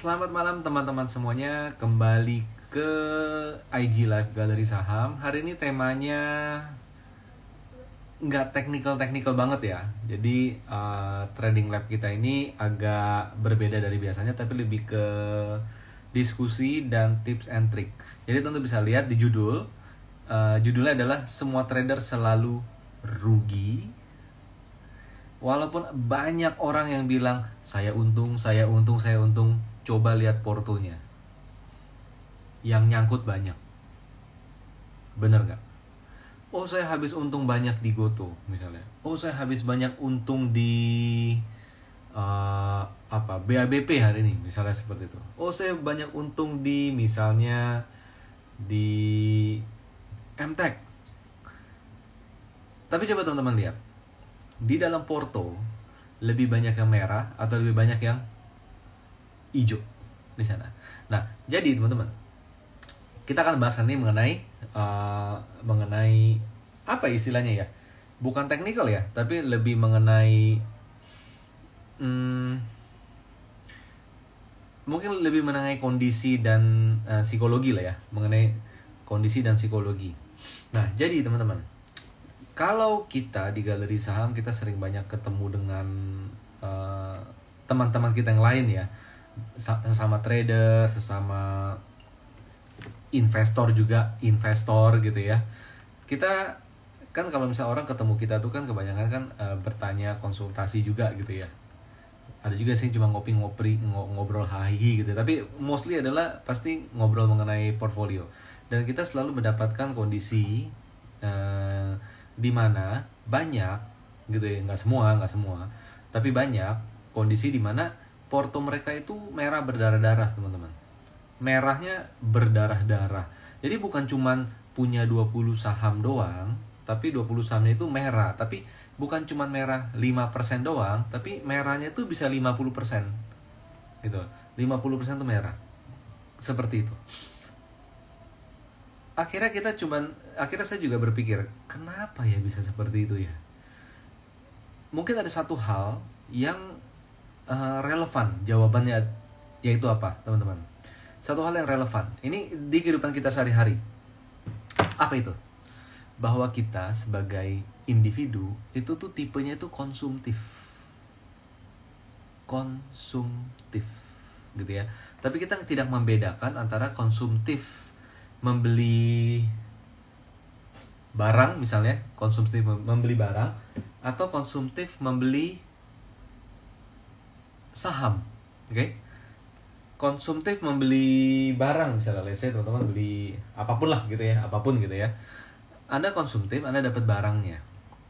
Selamat malam teman-teman semuanya, kembali ke IG Live Galeri Saham. Hari ini temanya nggak teknikal banget ya. Jadi trading lab kita ini agak berbeda dari biasanya, tapi lebih ke diskusi dan tips and trick. Jadi tentu bisa lihat di judul, judulnya adalah semua trader selalu rugi. Walaupun banyak orang yang bilang saya untung, coba lihat portonya. Yang nyangkut banyak. Bener nggak? Oh, saya habis untung banyak di Goto misalnya. Oh, saya habis banyak untung di BABP hari ini misalnya seperti itu. Oh, saya banyak untung di misalnya di MTech. Tapi coba teman-teman lihat. Di dalam porto lebih banyak yang merah atau lebih banyak yang hijau di sana. Nah, jadi teman-teman, kita akan bahas nih mengenai apa istilahnya ya? Bukan teknikal ya, tapi lebih mengenai mungkin lebih mengenai kondisi dan psikologi lah ya, mengenai kondisi dan psikologi. Nah, jadi teman-teman, kalau kita di galeri saham, kita sering banyak ketemu dengan teman-teman kita yang lain ya, sesama trader, sesama investor gitu ya. Kita kan kalau misalnya orang ketemu kita tuh kan kebanyakan kan bertanya, konsultasi juga gitu ya. Ada juga sih cuma ngobrol hahihi gitu, tapi mostly adalah pasti ngobrol mengenai portfolio. Dan kita selalu mendapatkan kondisi di mana banyak gitu ya, nggak semua, tapi banyak kondisi di mana porto mereka itu merah berdarah-darah, teman-teman. Merahnya berdarah-darah. Jadi bukan cuman punya 20 saham doang, tapi 20 sahamnya itu merah. Tapi bukan cuman merah 5% doang, tapi merahnya itu bisa 50%. Gitu. 50% itu merah. Seperti itu. Akhirnya saya juga berpikir, kenapa ya bisa seperti itu ya? Mungkin ada satu hal yang relevan jawabannya, yaitu apa, teman-teman? Satu hal yang relevan. Ini di kehidupan kita sehari-hari. Apa itu? Bahwa kita sebagai individu itu tuh tipenya itu konsumtif. Gitu ya. Tapi kita tidak membedakan antara konsumtif membeli barang, misalnya konsumtif membeli barang, atau konsumtif membeli saham. Oke? Konsumtif membeli barang, misalnya let's say teman-teman beli apapun gitu ya. Anda konsumtif, Anda dapat barangnya.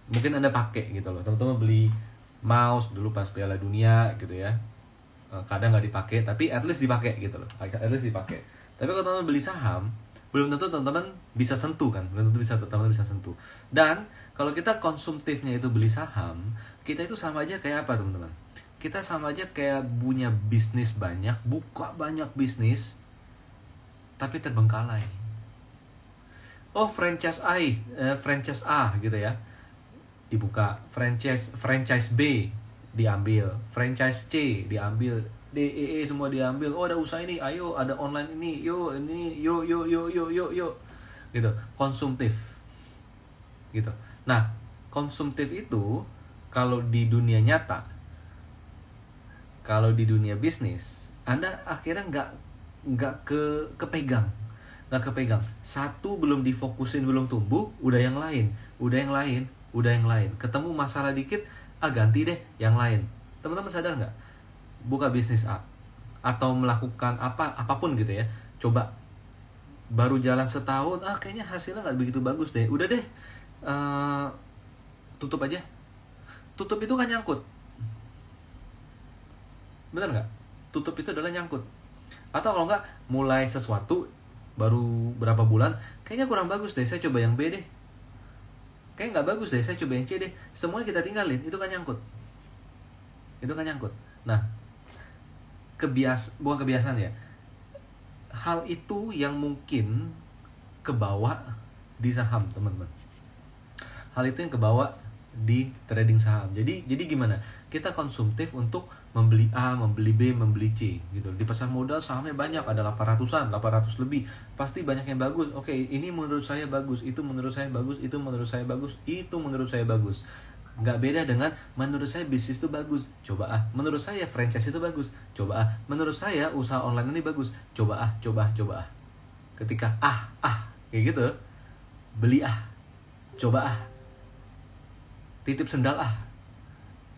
Mungkin Anda pakai gitu loh. Teman-teman beli mouse dulu pas Piala Dunia gitu ya. Kadang nggak dipakai, tapi at least dipakai gitu loh. Tapi kalau teman-teman beli saham, belum tentu teman-teman bisa sentuh kan. Teman-teman bisa sentuh. Dan kalau kita konsumtifnya itu beli saham, kita itu sama aja kayak apa, teman-teman? Kita sama aja kayak punya bisnis banyak, buka banyak bisnis, tapi terbengkalai. Oh, franchise A gitu ya, dibuka. Franchise B diambil, franchise C diambil, D, E semua diambil. Oh, ada usaha ini, ayo ada online ini, yo gitu. Konsumtif gitu. Nah, konsumtif itu kalau di dunia nyata, kalau di dunia bisnis, Anda akhirnya nggak kepegang. Satu belum difokusin, belum tumbuh, udah yang lain. Ketemu masalah dikit, ganti deh yang lain. Teman-teman sadar nggak? Buka bisnis A atau melakukan apapun gitu ya. Coba baru jalan setahun, kayaknya hasilnya nggak begitu bagus deh. Udah deh, tutup aja. Tutup itu kan nyangkut. Benar nggak? Tutup itu adalah nyangkut. Atau kalau nggak, mulai sesuatu baru berapa bulan, kayaknya kurang bagus deh, saya coba yang B deh. Kayaknya nggak bagus deh, saya coba yang C deh. Semuanya kita tinggalin, itu kan nyangkut. Nah, bukan kebiasaan ya. Hal itu yang mungkin kebawa di saham, teman-teman. Hal itu yang kebawa di trading saham. Jadi gimana? Kita konsumtif untuk membeli A, membeli B, membeli C gitu. Di pasar modal sahamnya banyak, ada 800-an, 800 lebih. Pasti banyak yang bagus. Oke, ini menurut saya bagus, itu menurut saya bagus, itu menurut saya bagus, itu menurut saya bagus. Nggak beda dengan menurut saya bisnis itu bagus, coba ah. Menurut saya franchise itu bagus, coba ah. Menurut saya usaha online ini bagus, coba ah, coba ah. Ketika kayak gitu, beli ah, coba ah, titip sendal ah,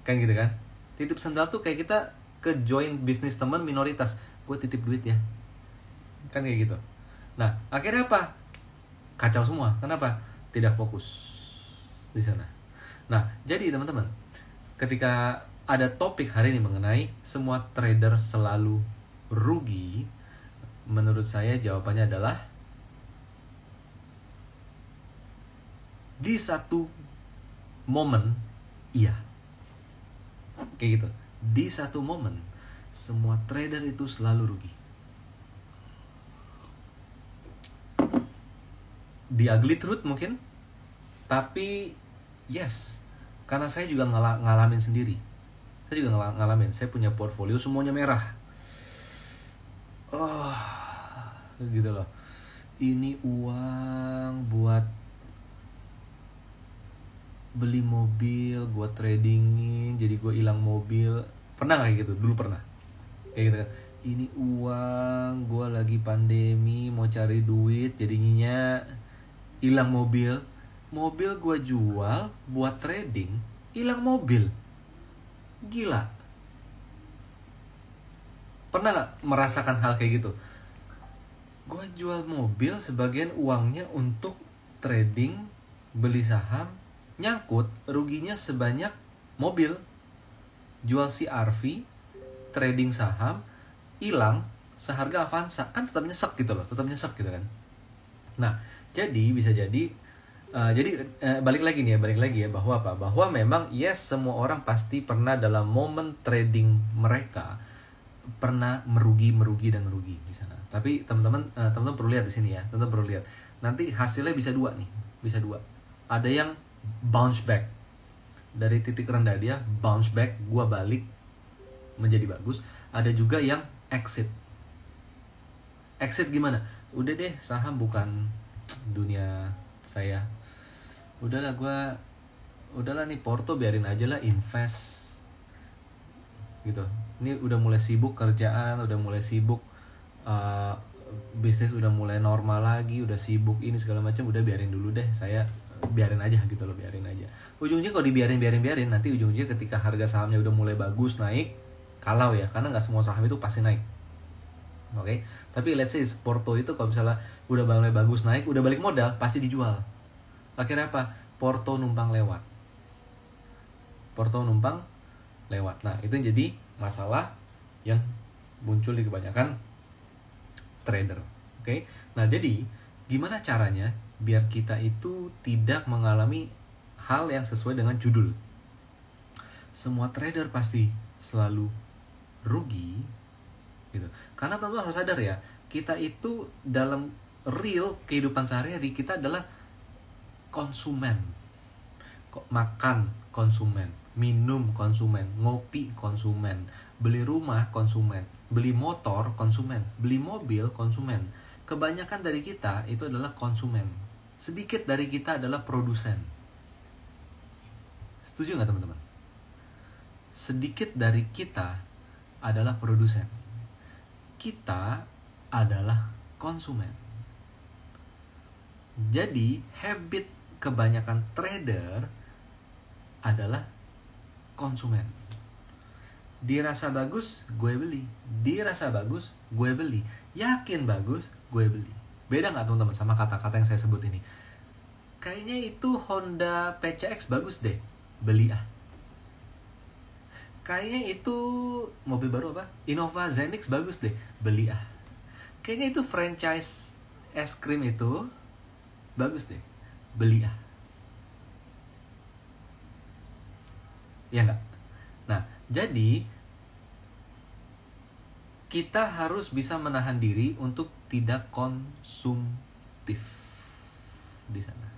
kan gitu kan. Titip sendal tuh kayak kita ke join bisnis teman minoritas, gue titip duit ya, kan kayak gitu. Nah akhirnya apa? Kacau semua. Kenapa? Tidak fokus di sana. Nah jadi teman-teman, ketika ada topik hari ini mengenai semua trader selalu rugi, menurut saya jawabannya adalah di satu momen iya, kayak gitu. Di satu momen semua trader itu selalu rugi. The ugly truth mungkin, tapi yes, karena saya juga ngalamin sendiri. Saya juga ngalamin. Saya punya portfolio semuanya merah. Gitu loh. Ini uang buat beli mobil, gue tradingin, jadi gue hilang mobil. Pernah gak kayak gitu? Dulu pernah kayak gitu kan. Ini uang, gue lagi pandemi, mau cari duit, jadinya hilang mobil. Mobil gue jual buat trading, hilang mobil. Gila. Pernah gak merasakan hal kayak gitu? Gue jual mobil, sebagian uangnya untuk trading, beli saham, nyangkut, ruginya sebanyak mobil. Jual CRV, trading saham, hilang seharga Avanza. Kan tetap nyesek gitu loh, tetap nyesek gitu kan. Nah, jadi bisa jadi balik lagi ya bahwa apa? Bahwa memang yes, semua orang pasti pernah dalam momen trading mereka pernah merugi di sana. Tapi teman-teman perlu lihat di sini ya, teman-teman perlu lihat. Nanti hasilnya bisa dua. Ada yang bounce back dari titik rendah, dia bounce back, gua balik menjadi bagus. Ada juga yang exit gimana? Udah deh, saham bukan dunia saya. Udahlah nih Porto biarin aja lah, invest gitu. Ini udah mulai sibuk kerjaan, udah mulai sibuk bisnis, udah mulai normal lagi, udah sibuk ini segala macam, udah biarin dulu deh, saya biarin aja gitu loh, biarin aja. Ujungnya kalau dibiarin, nanti ujungnya ketika harga sahamnya udah mulai bagus naik, kalau ya, karena nggak semua saham itu pasti naik. Oke, tapi let's say Porto itu kalau misalnya udah mulai bagus naik, udah balik modal, pasti dijual. Akhirnya apa? Porto numpang lewat. Nah, itu jadi masalah yang muncul di kebanyakan trader. Oke. Nah, jadi gimana caranya biar kita itu tidak mengalami hal yang sesuai dengan judul? Semua trader pasti selalu rugi gitu. Karena teman-teman harus sadar ya, kita itu dalam real kehidupan sehari-hari kita adalah konsumen. Makan konsumen, minum konsumen, ngopi konsumen, beli rumah konsumen, beli motor konsumen, beli mobil konsumen. Kebanyakan dari kita itu adalah konsumen. Sedikit dari kita adalah produsen. Setuju nggak teman-teman? Sedikit dari kita adalah produsen. Kita adalah konsumen. Jadi habit kebanyakan trader adalah konsumen. Dirasa bagus, gue beli. Dirasa bagus, gue beli. Yakin bagus, gue beli. Beda nggak teman-teman sama kata-kata yang saya sebut ini? Kayaknya itu Honda PCX bagus deh, beli ah. Kayaknya itu mobil baru apa? Innova Zenix bagus deh, beli ah. Kayaknya itu franchise es krim itu bagus deh, beli ah. Ya nggak? Nah, jadi kita harus bisa menahan diri untuk tidak konsumtif di sana.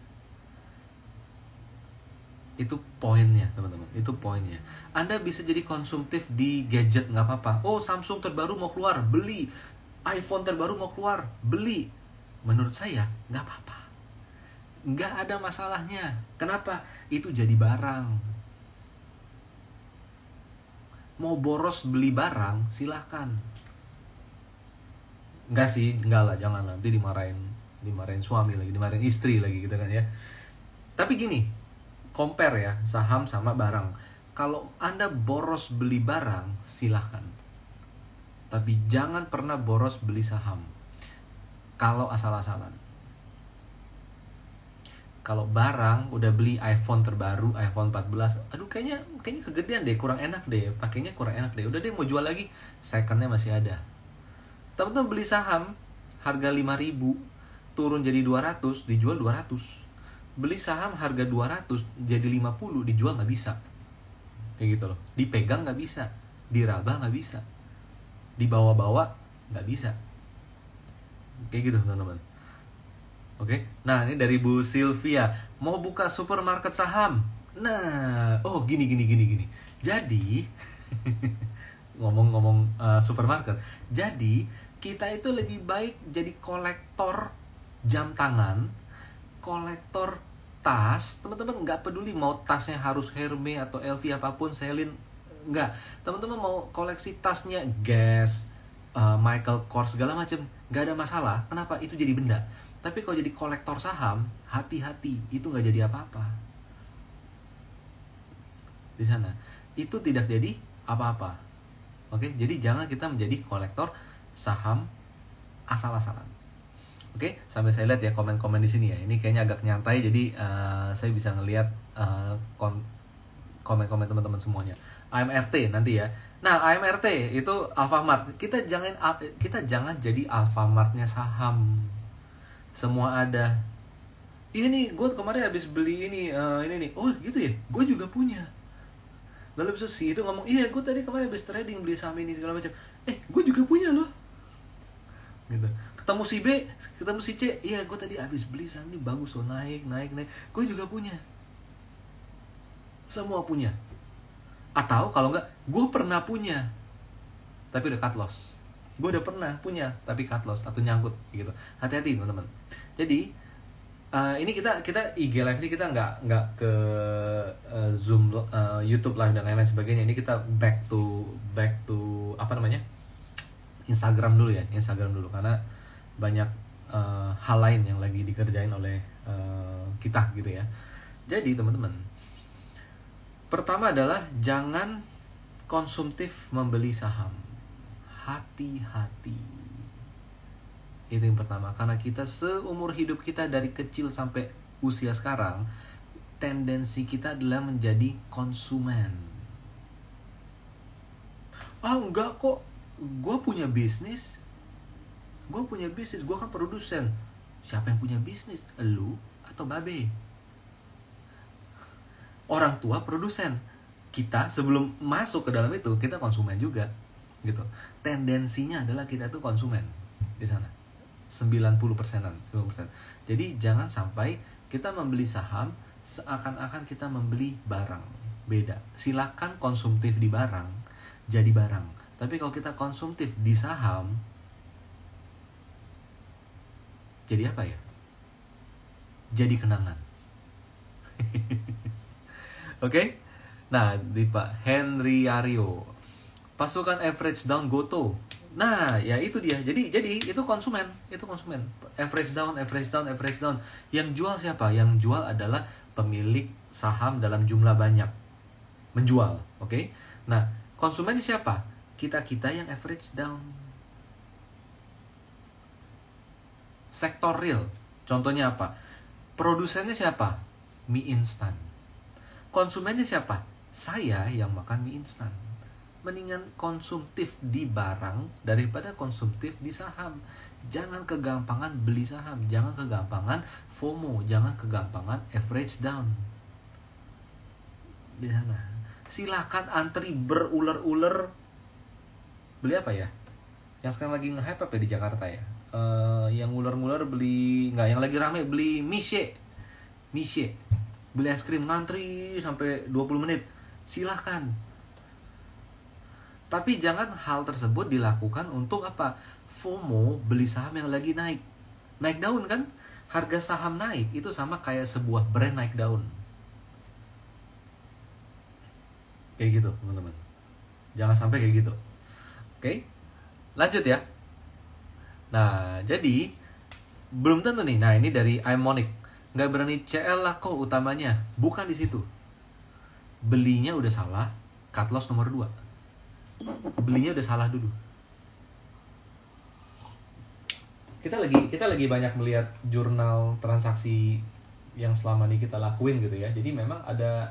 Itu poinnya teman-teman, itu poinnya. Anda bisa jadi konsumtif di gadget, nggak apa-apa. Oh, Samsung terbaru mau keluar, beli. iPhone terbaru mau keluar, beli. Menurut saya nggak apa-apa, nggak ada masalahnya. Kenapa? Itu jadi barang. Mau boros beli barang silahkan. Enggak sih, enggak lah, jangan, nanti dimarahin suami lagi, dimarahin istri lagi gitu kan ya. Tapi gini, compare ya saham sama barang. Kalau Anda boros beli barang silahkan, tapi jangan pernah boros beli saham kalau asal-asalan. Kalau barang udah beli iPhone terbaru, iPhone 14, aduh kayaknya kegedean deh, kurang enak deh, pakainya kurang enak deh. Udah deh mau jual lagi, secondnya masih ada. Teman-teman beli saham harga 5.000 turun jadi 200, dijual 200. Beli saham harga 200 jadi 50, dijual nggak bisa. Kayak gitu loh. Dipegang nggak bisa, diraba nggak bisa, dibawa-bawa nggak bisa. Kayak gitu teman-teman. Oke, nah ini dari Bu Sylvia, mau buka supermarket saham. Nah, oh gini. Jadi ngomong-ngomong supermarket. Jadi kita itu lebih baik jadi kolektor jam tangan, kolektor tas. Teman-teman nggak peduli mau tasnya harus Hermes atau LV apapun, Celine, nggak. Teman-teman mau koleksi tasnya Guess, Michael Kors segala macam, nggak ada masalah. Kenapa? Itu jadi benda. Tapi kalau jadi kolektor saham, hati-hati, itu nggak jadi apa-apa. Di sana, itu tidak jadi apa-apa. Oke, jadi jangan kita menjadi kolektor saham asal-asalan. Oke, sampai saya lihat ya komen-komen di sini ya. Ini kayaknya agak nyantai, jadi saya bisa ngelihat komen-komen teman-teman semuanya. AMRT nanti ya. Nah, AMRT itu Alfamart. Kita jangan jadi Alfamartnya saham. Semua ada. Ini gue kemarin habis beli ini nih. Oh gitu ya, gue juga punya. Lalu bisa si itu ngomong, iya gue tadi kemarin habis trading beli saham ini segala macam. Gue juga punya loh. Gitu. Ketemu si B, ketemu si C, iya gue tadi habis beli saham ini bagus loh, naik. Gue juga punya. Semua punya. Atau kalau enggak, gue pernah punya, tapi udah cut loss. Gue udah pernah punya tapi cut loss atau nyangkut gitu. Hati-hati teman-teman. Jadi ini kita IG live ini kita nggak ke Zoom, YouTube live dan lain-lain sebagainya. Ini kita back to apa namanya, Instagram dulu ya, Instagram dulu, karena banyak hal lain yang lagi dikerjain oleh kita gitu ya. Jadi teman-teman, pertama adalah jangan konsumtif membeli saham. Hati-hati. Itu yang pertama. Karena kita seumur hidup kita dari kecil sampai usia sekarang, tendensi kita adalah menjadi konsumen. Enggak kok, gue punya bisnis. Gue kan produsen. Siapa yang punya bisnis? Elu atau babe? Orang tua produsen. Kita sebelum masuk ke dalam itu, kita konsumen juga. Gitu. Tendensinya adalah kita tuh konsumen di sana. 90%-an. Jadi jangan sampai kita membeli saham seakan-akan kita membeli barang. Beda. Silakan konsumtif di barang, jadi barang. Tapi kalau kita konsumtif di saham, jadi apa ya? Jadi kenangan. Oke? Nah, di Pak Henry Aryo, pasukan average down Goto. Nah, ya itu dia. Jadi itu konsumen. Average down. Yang jual siapa? Yang jual adalah pemilik saham dalam jumlah banyak. Menjual, oke? Nah, konsumen siapa? Kita yang average down. Sektor real. Contohnya apa? Produsennya siapa? Mie instan. Konsumennya siapa? Saya yang makan mie instan. Mendingan konsumtif di barang daripada konsumtif di saham. Jangan kegampangan beli saham, jangan kegampangan FOMO, jangan kegampangan average down. Di sana. Silakan antri berular-ular. Beli apa ya? Yang sekarang lagi nge-hype apa di Jakarta ya? Yang ular-ular beli, yang lagi rame beli Miche. beli es krim ngantri sampai 20 menit, silahkan. Tapi jangan hal tersebut dilakukan untuk apa? FOMO, beli saham yang lagi naik daun kan. Harga saham naik itu sama kayak sebuah brand naik daun. Kayak gitu teman-teman, jangan sampai kayak gitu. Oke, lanjut ya. Nah, jadi belum tentu nih. Nah, ini dari iMonic. Nggak berani CL lah kok utamanya. Bukan di situ. Belinya udah salah, cut loss nomor 2. Belinya udah salah dulu. Kita lagi banyak melihat jurnal transaksi yang selama ini kita lakuin gitu ya. Jadi memang ada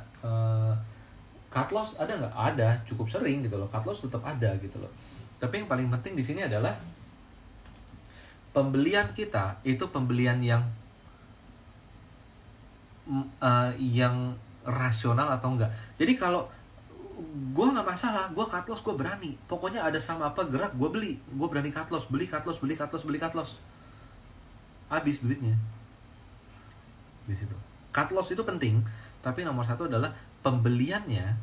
cut loss, ada nggak? Ada, cukup sering gitu loh. Cut loss tetap ada gitu loh. Tapi yang paling penting di sini adalah pembelian kita itu pembelian yang rasional atau enggak. Jadi kalau gue nggak masalah, gue cut loss, gue berani. Pokoknya ada saham apa gerak, gue beli. Gue berani cut loss, beli cut loss, beli cut loss, beli cut loss. Habis duitnya di situ. Cut loss itu penting, tapi nomor 1 adalah pembeliannya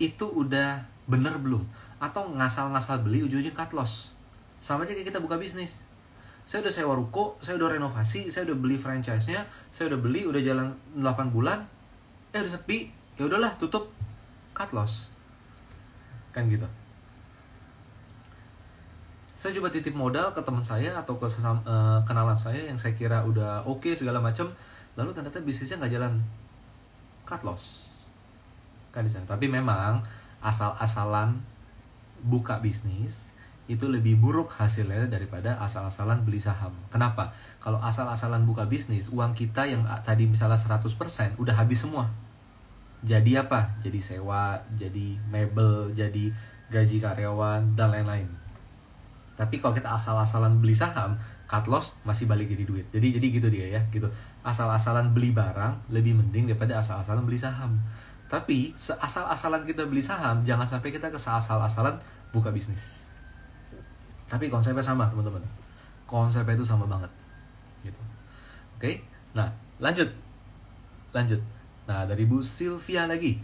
itu udah bener belum, atau ngasal-ngasal beli ujung-ujung cut loss. Sama aja kayak kita buka bisnis. Saya udah sewa ruko, saya udah renovasi, saya udah beli franchise-nya, saya udah beli, udah jalan 8 bulan, udah sepi, ya udahlah tutup, cut loss. Kan gitu. Saya coba titip modal ke teman saya atau ke kenalan saya yang saya kira udah oke segala macam, lalu ternyata bisnisnya nggak jalan, cut loss. Kan di sana. Tapi memang asal-asalan buka bisnis itu lebih buruk hasilnya daripada asal-asalan beli saham. Kenapa? Kalau asal-asalan buka bisnis, uang kita yang tadi misalnya 100% udah habis semua. Jadi apa? Jadi sewa, jadi mebel, jadi gaji karyawan, dan lain-lain. Tapi kalau kita asal-asalan beli saham, cut loss masih balik jadi duit. Jadi gitu dia ya, gitu. Asal-asalan beli barang lebih mending daripada asal-asalan beli saham. Tapi asal-asalan kita beli saham, jangan sampai kita ke asal-asalan buka bisnis. Tapi konsepnya sama teman-teman. Konsepnya itu sama banget gitu. Oke. Nah lanjut. Nah dari Bu Sylvia lagi.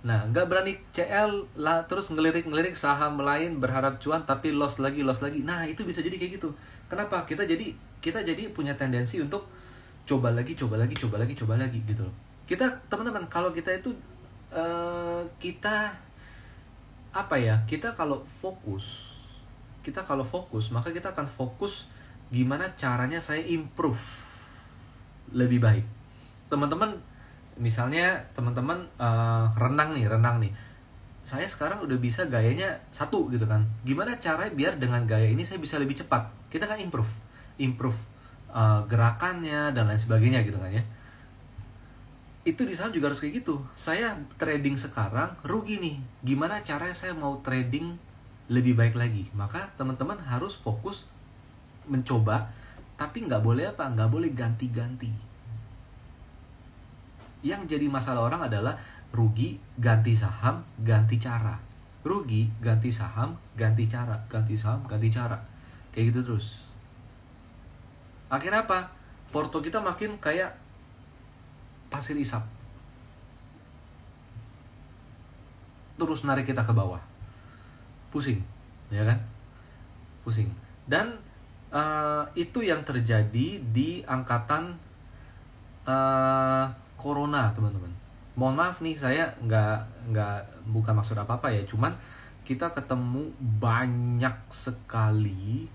Nah nggak berani CL lah, terus ngelirik saham lain berharap cuan tapi loss lagi. Nah itu bisa jadi kayak gitu. Kenapa? Kita jadi punya tendensi untuk coba lagi gitu loh. Kita teman-teman, kalau kita itu kita kalau fokus maka kita akan fokus gimana caranya saya improve lebih baik. Teman-teman, misalnya teman-teman renang nih. Saya sekarang udah bisa gayanya 1 gitu kan. Gimana caranya biar dengan gaya ini saya bisa lebih cepat? Kita kan improve gerakannya dan lain sebagainya gitu kan ya. Itu di saham juga harus kayak gitu. Saya trading sekarang rugi nih. Gimana caranya saya mau trading lebih baik lagi? Maka teman-teman harus fokus mencoba, tapi nggak boleh ganti-ganti. Yang jadi masalah orang adalah rugi, ganti saham, ganti cara. Rugi, ganti saham, ganti cara. Ganti saham, ganti cara. Kayak gitu terus. Akhirnya apa? Porto kita makin kayak pasir isap. Terus narik kita ke bawah. Pusing, ya kan? Pusing. Dan itu yang terjadi di angkatan Corona, teman-teman. Mohon maaf nih, saya nggak bukan maksud apa-apa ya, cuman kita ketemu banyak sekali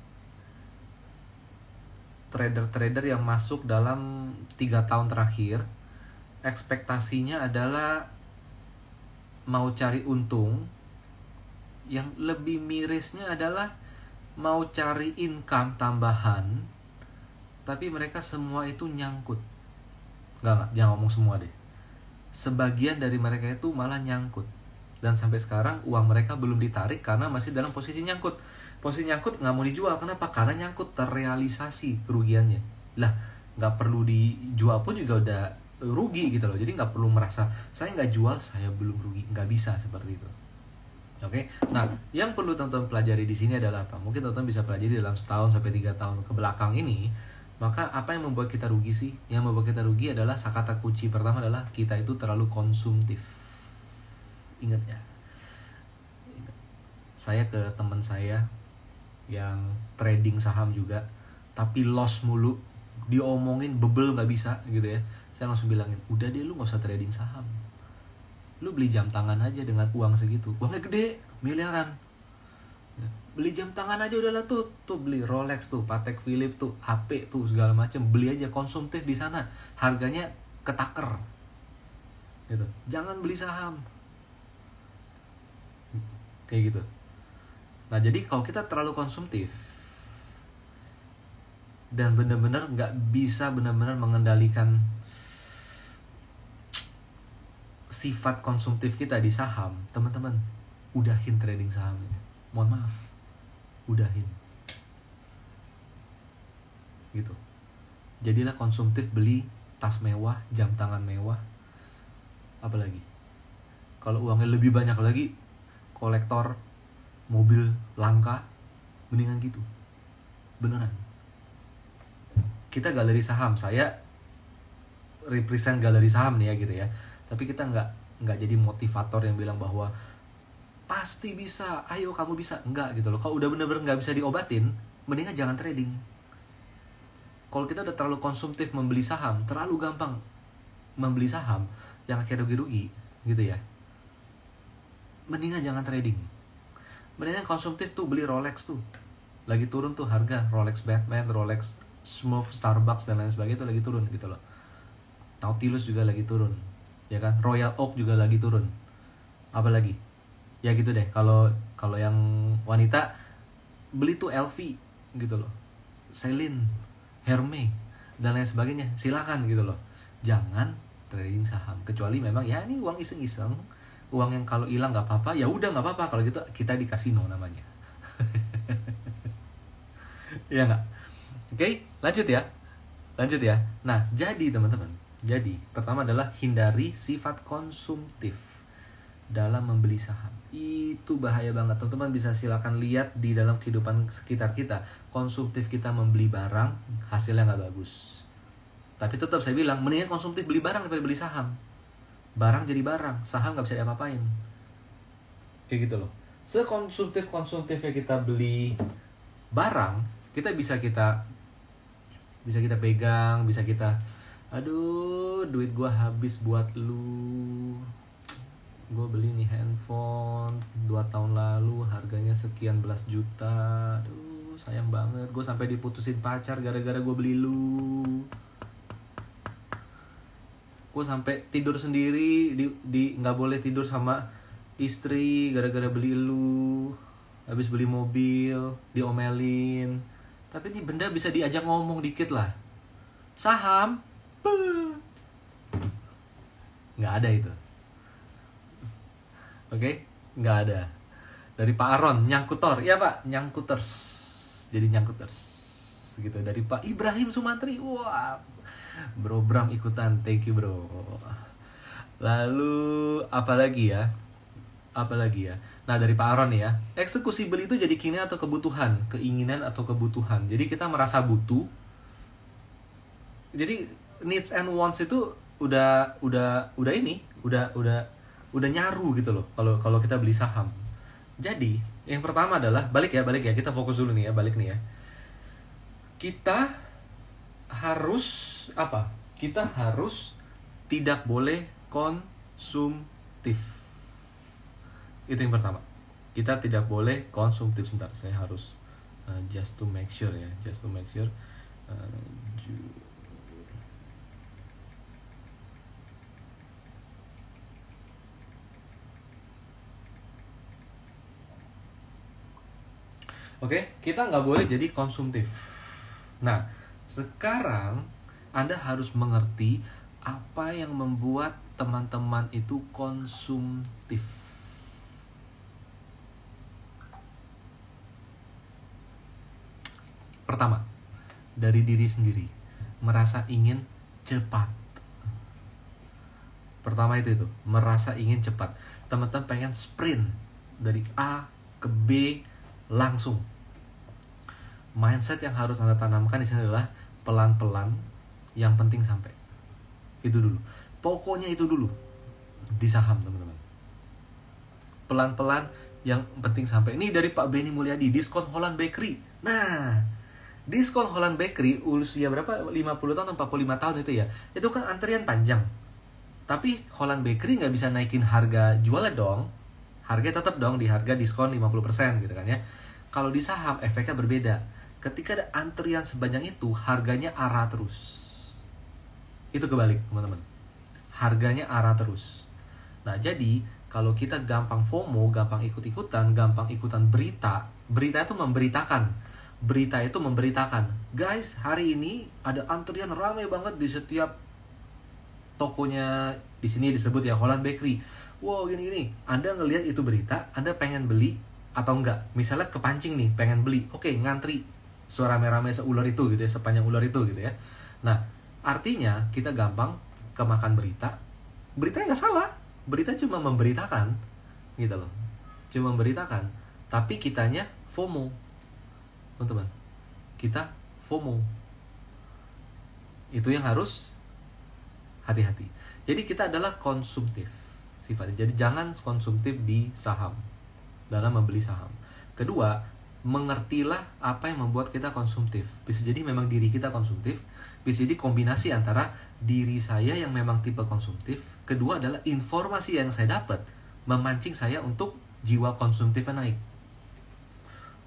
trader-trader yang masuk dalam 3 tahun terakhir. Ekspektasinya adalah mau cari untung. Yang lebih mirisnya adalah mau cari income tambahan, tapi mereka semua itu nyangkut. Enggak, jangan ngomong semua deh. Sebagian dari mereka itu malah nyangkut. Dan sampai sekarang uang mereka belum ditarik karena masih dalam posisi nyangkut. Posisi nyangkut nggak mau dijual. Kenapa? Karena nyangkut, terrealisasi kerugiannya. Lah, nggak perlu dijual pun juga udah rugi gitu loh. Jadi nggak perlu merasa saya nggak jual, saya belum rugi. Nggak bisa seperti itu. Oke, nah yang perlu teman-teman pelajari di sini adalah apa? Mungkin teman-teman bisa pelajari dalam setahun sampai 3 tahun ke belakang ini, Maka apa yang membuat kita rugi sih? Yang membuat kita rugi adalah kata kunci pertama adalah kita itu terlalu konsumtif. Ingat ya. Saya ke teman saya yang trading saham juga, tapi loss mulu, diomongin bebel nggak bisa gitu ya. Saya langsung bilangin, udah deh lu nggak usah trading saham, lu beli jam tangan aja dengan uang segitu, uangnya gede, miliaran. Beli jam tangan aja udahlah tuh beli Rolex tuh, Patek Philippe tuh, AP tuh segala macam, beli aja, konsumtif di sana, harganya ketaker, gitu. Jangan beli saham, kayak gitu. Nah jadi kalau kita terlalu konsumtif dan benar-benar nggak bisa benar-benar mengendalikan sifat konsumtif kita di saham, teman-teman, udahin trading sahamnya. Mohon maaf, udahin. Gitu. Jadilah konsumtif, beli tas mewah, jam tangan mewah. Apalagi kalau uangnya lebih banyak lagi, kolektor mobil langka, mendingan gitu. Beneran. Kita galeri saham, saya represent galeri saham nih ya gitu ya. Tapi kita nggak jadi motivator yang bilang bahwa pasti bisa, ayo kamu bisa, enggak gitu loh. Kalau udah bener-bener nggak bisa diobatin, mendingan jangan trading. Kalau kita udah terlalu konsumtif membeli saham, terlalu gampang membeli saham yang akhirnya rugi-rugi gitu ya, mendingan jangan trading. Mendingan konsumtif tuh, beli Rolex tuh, lagi turun tuh harga Rolex Batman, Rolex Smooth, Starbucks dan lain sebagainya itu lagi turun gitu loh. Nautilus juga lagi turun, ya kan? Royal Oak juga lagi turun. Apalagi? Ya gitu deh. Kalau yang wanita beli tuh LV gitu loh, Celine, Hermes dan lain sebagainya. Silakan gitu loh. Jangan trading saham kecuali memang ya ini uang iseng-iseng, uang yang kalau hilang nggak apa-apa, ya udah nggak apa-apa. Kalau gitu kita di kasino namanya. Ya nggak? Oke, lanjut ya. Nah, jadi teman-teman, pertama adalah hindari sifat konsumtif dalam membeli saham. Itu bahaya banget. Teman-teman bisa silakan lihat di dalam kehidupan sekitar kita. Konsumtif kita membeli barang, hasilnya nggak bagus. Tapi tetap saya bilang, mendingan konsumtif beli barang daripada beli saham. Barang jadi barang, saham nggak bisa diapa-apain. Kayak gitu loh. Sekonsumtif-konsumtifnya kita beli barang, bisa kita pegang, bisa kita, aduh duit gue habis buat lu, gue beli nih handphone 2 tahun lalu harganya sekian belas juta, aduh sayang banget, gue sampai diputusin pacar gara-gara gue beli lu, gue sampai tidur sendiri di nggak boleh tidur sama istri gara-gara beli lu, habis beli mobil diomelin. Tapi ini benda bisa diajak ngomong dikit lah. Saham, nggak ada itu. Oke? Nggak ada. Dari Pak Aron, nyangkutor. Iya Pak, nyangkuters. Jadi nyangkuters. Gitu. Dari Pak Ibrahim Sumantri. Wah, Bro Bram ikutan. Thank you bro. Lalu, apa lagi ya? Nah dari Pak Aron nih ya, eksekusi beli itu jadi keinginan atau kebutuhan, keinginan atau kebutuhan. Jadi kita merasa butuh. Jadi needs and wants itu udah nyaru gitu loh. Kalau kita beli saham. Jadi yang pertama adalah balik ya, kita fokus dulu nih ya, balik nih ya. Kita harus apa? Kita harus tidak boleh konsumtif. Itu yang pertama. Kita tidak boleh konsumtif. Sebentar, saya harus just to make sure. Oke, kita nggak boleh jadi konsumtif. Nah, sekarang Anda harus mengerti apa yang membuat teman-teman itu konsumtif. Pertama, dari diri sendiri, merasa ingin cepat. Pertama itu merasa ingin cepat. Teman-teman pengen sprint dari A ke B langsung. Mindset yang harus Anda tanamkan di sini adalah pelan-pelan, yang penting sampai. Itu dulu. Pokoknya itu dulu di saham, teman-teman. Pelan-pelan, yang penting sampai. Ini dari Pak Benny Mulyadi, diskon Holland Bakery. Nah, diskon Holland Bakery usia berapa? 50 tahun atau 45 tahun itu ya. Itu kan antrian panjang. Tapi Holland Bakery nggak bisa naikin harga jualnya dong. Harga tetap dong di harga diskon 50% gitu kan ya. Kalau di saham efeknya berbeda. Ketika ada antrian sebanyak itu, harganya arah terus. Itu kebalik, teman-teman. Harganya arah terus. Nah, jadi kalau kita gampang FOMO, gampang ikut-ikutan, gampang ikutan berita. Berita itu memberitakan. Berita itu memberitakan. Guys, hari ini ada antrian ramai banget di setiap tokonya. Di sini disebut ya Holland Bakery. Wow, gini-gini. Anda ngelihat itu berita, Anda pengen beli atau enggak? Misalnya kepancing nih, pengen beli. Oke, ngantri. Suara rame-rame seular itu gitu ya, sepanjang ular itu gitu ya. Nah, artinya kita gampang kemakan berita. Beritanya nggak salah. Berita cuma memberitakan gitu loh. Cuma memberitakan. Tapi kitanya FOMO. Teman-teman. Kita FOMO. Itu yang harus hati-hati. Jadi kita adalah konsumtif sifatnya. Jadi jangan konsumtif di saham dalam membeli saham. Kedua, mengertilah apa yang membuat kita konsumtif. Bisa jadi memang diri kita konsumtif, bisa jadi kombinasi antara diri saya yang memang tipe konsumtif. Kedua adalah informasi yang saya dapat memancing saya untuk jiwa konsumtifnya naik.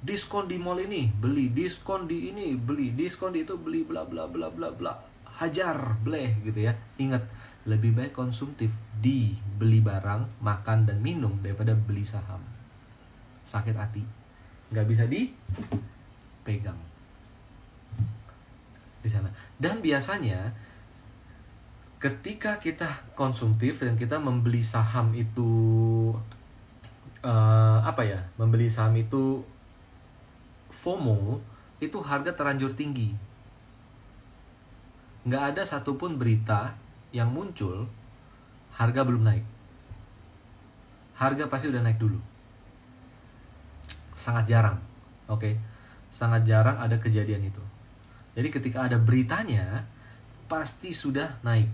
Diskon di mall ini beli, diskon di ini beli, diskon di itu beli, bla bla bla bla bla, hajar bleh gitu ya. Ingat, lebih baik konsumtif di beli barang, makan dan minum daripada beli saham. Sakit hati, nggak bisa dipegang di sana. Dan biasanya ketika kita konsumtif dan kita membeli saham itu membeli saham itu FOMO, itu harga terlanjur tinggi. Nggak ada satupun berita yang muncul harga belum naik. Harga pasti udah naik dulu. Sangat jarang, oke? Sangat jarang ada kejadian itu. Jadi ketika ada beritanya, pasti sudah naik.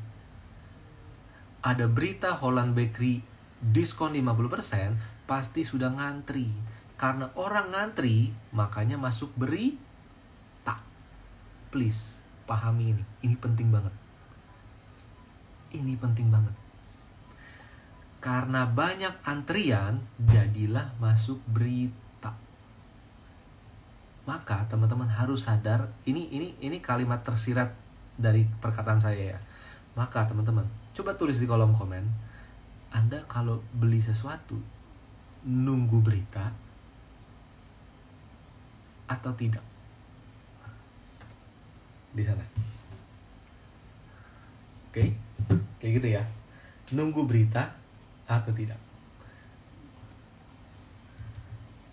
Ada berita Holland Bakery diskon 50%, pasti sudah ngantri. Karena orang ngantri, makanya masuk berita. Please, pahami ini. Ini penting banget. Ini penting banget. Karena banyak antrian, jadilah masuk berita. Maka teman-teman harus sadar, ini kalimat tersirat dari perkataan saya ya. Maka teman-teman, coba tulis di kolom komen, Anda kalau beli sesuatu nunggu berita atau tidak? Di sana. Oke? Kayak gitu ya. Nunggu berita atau tidak?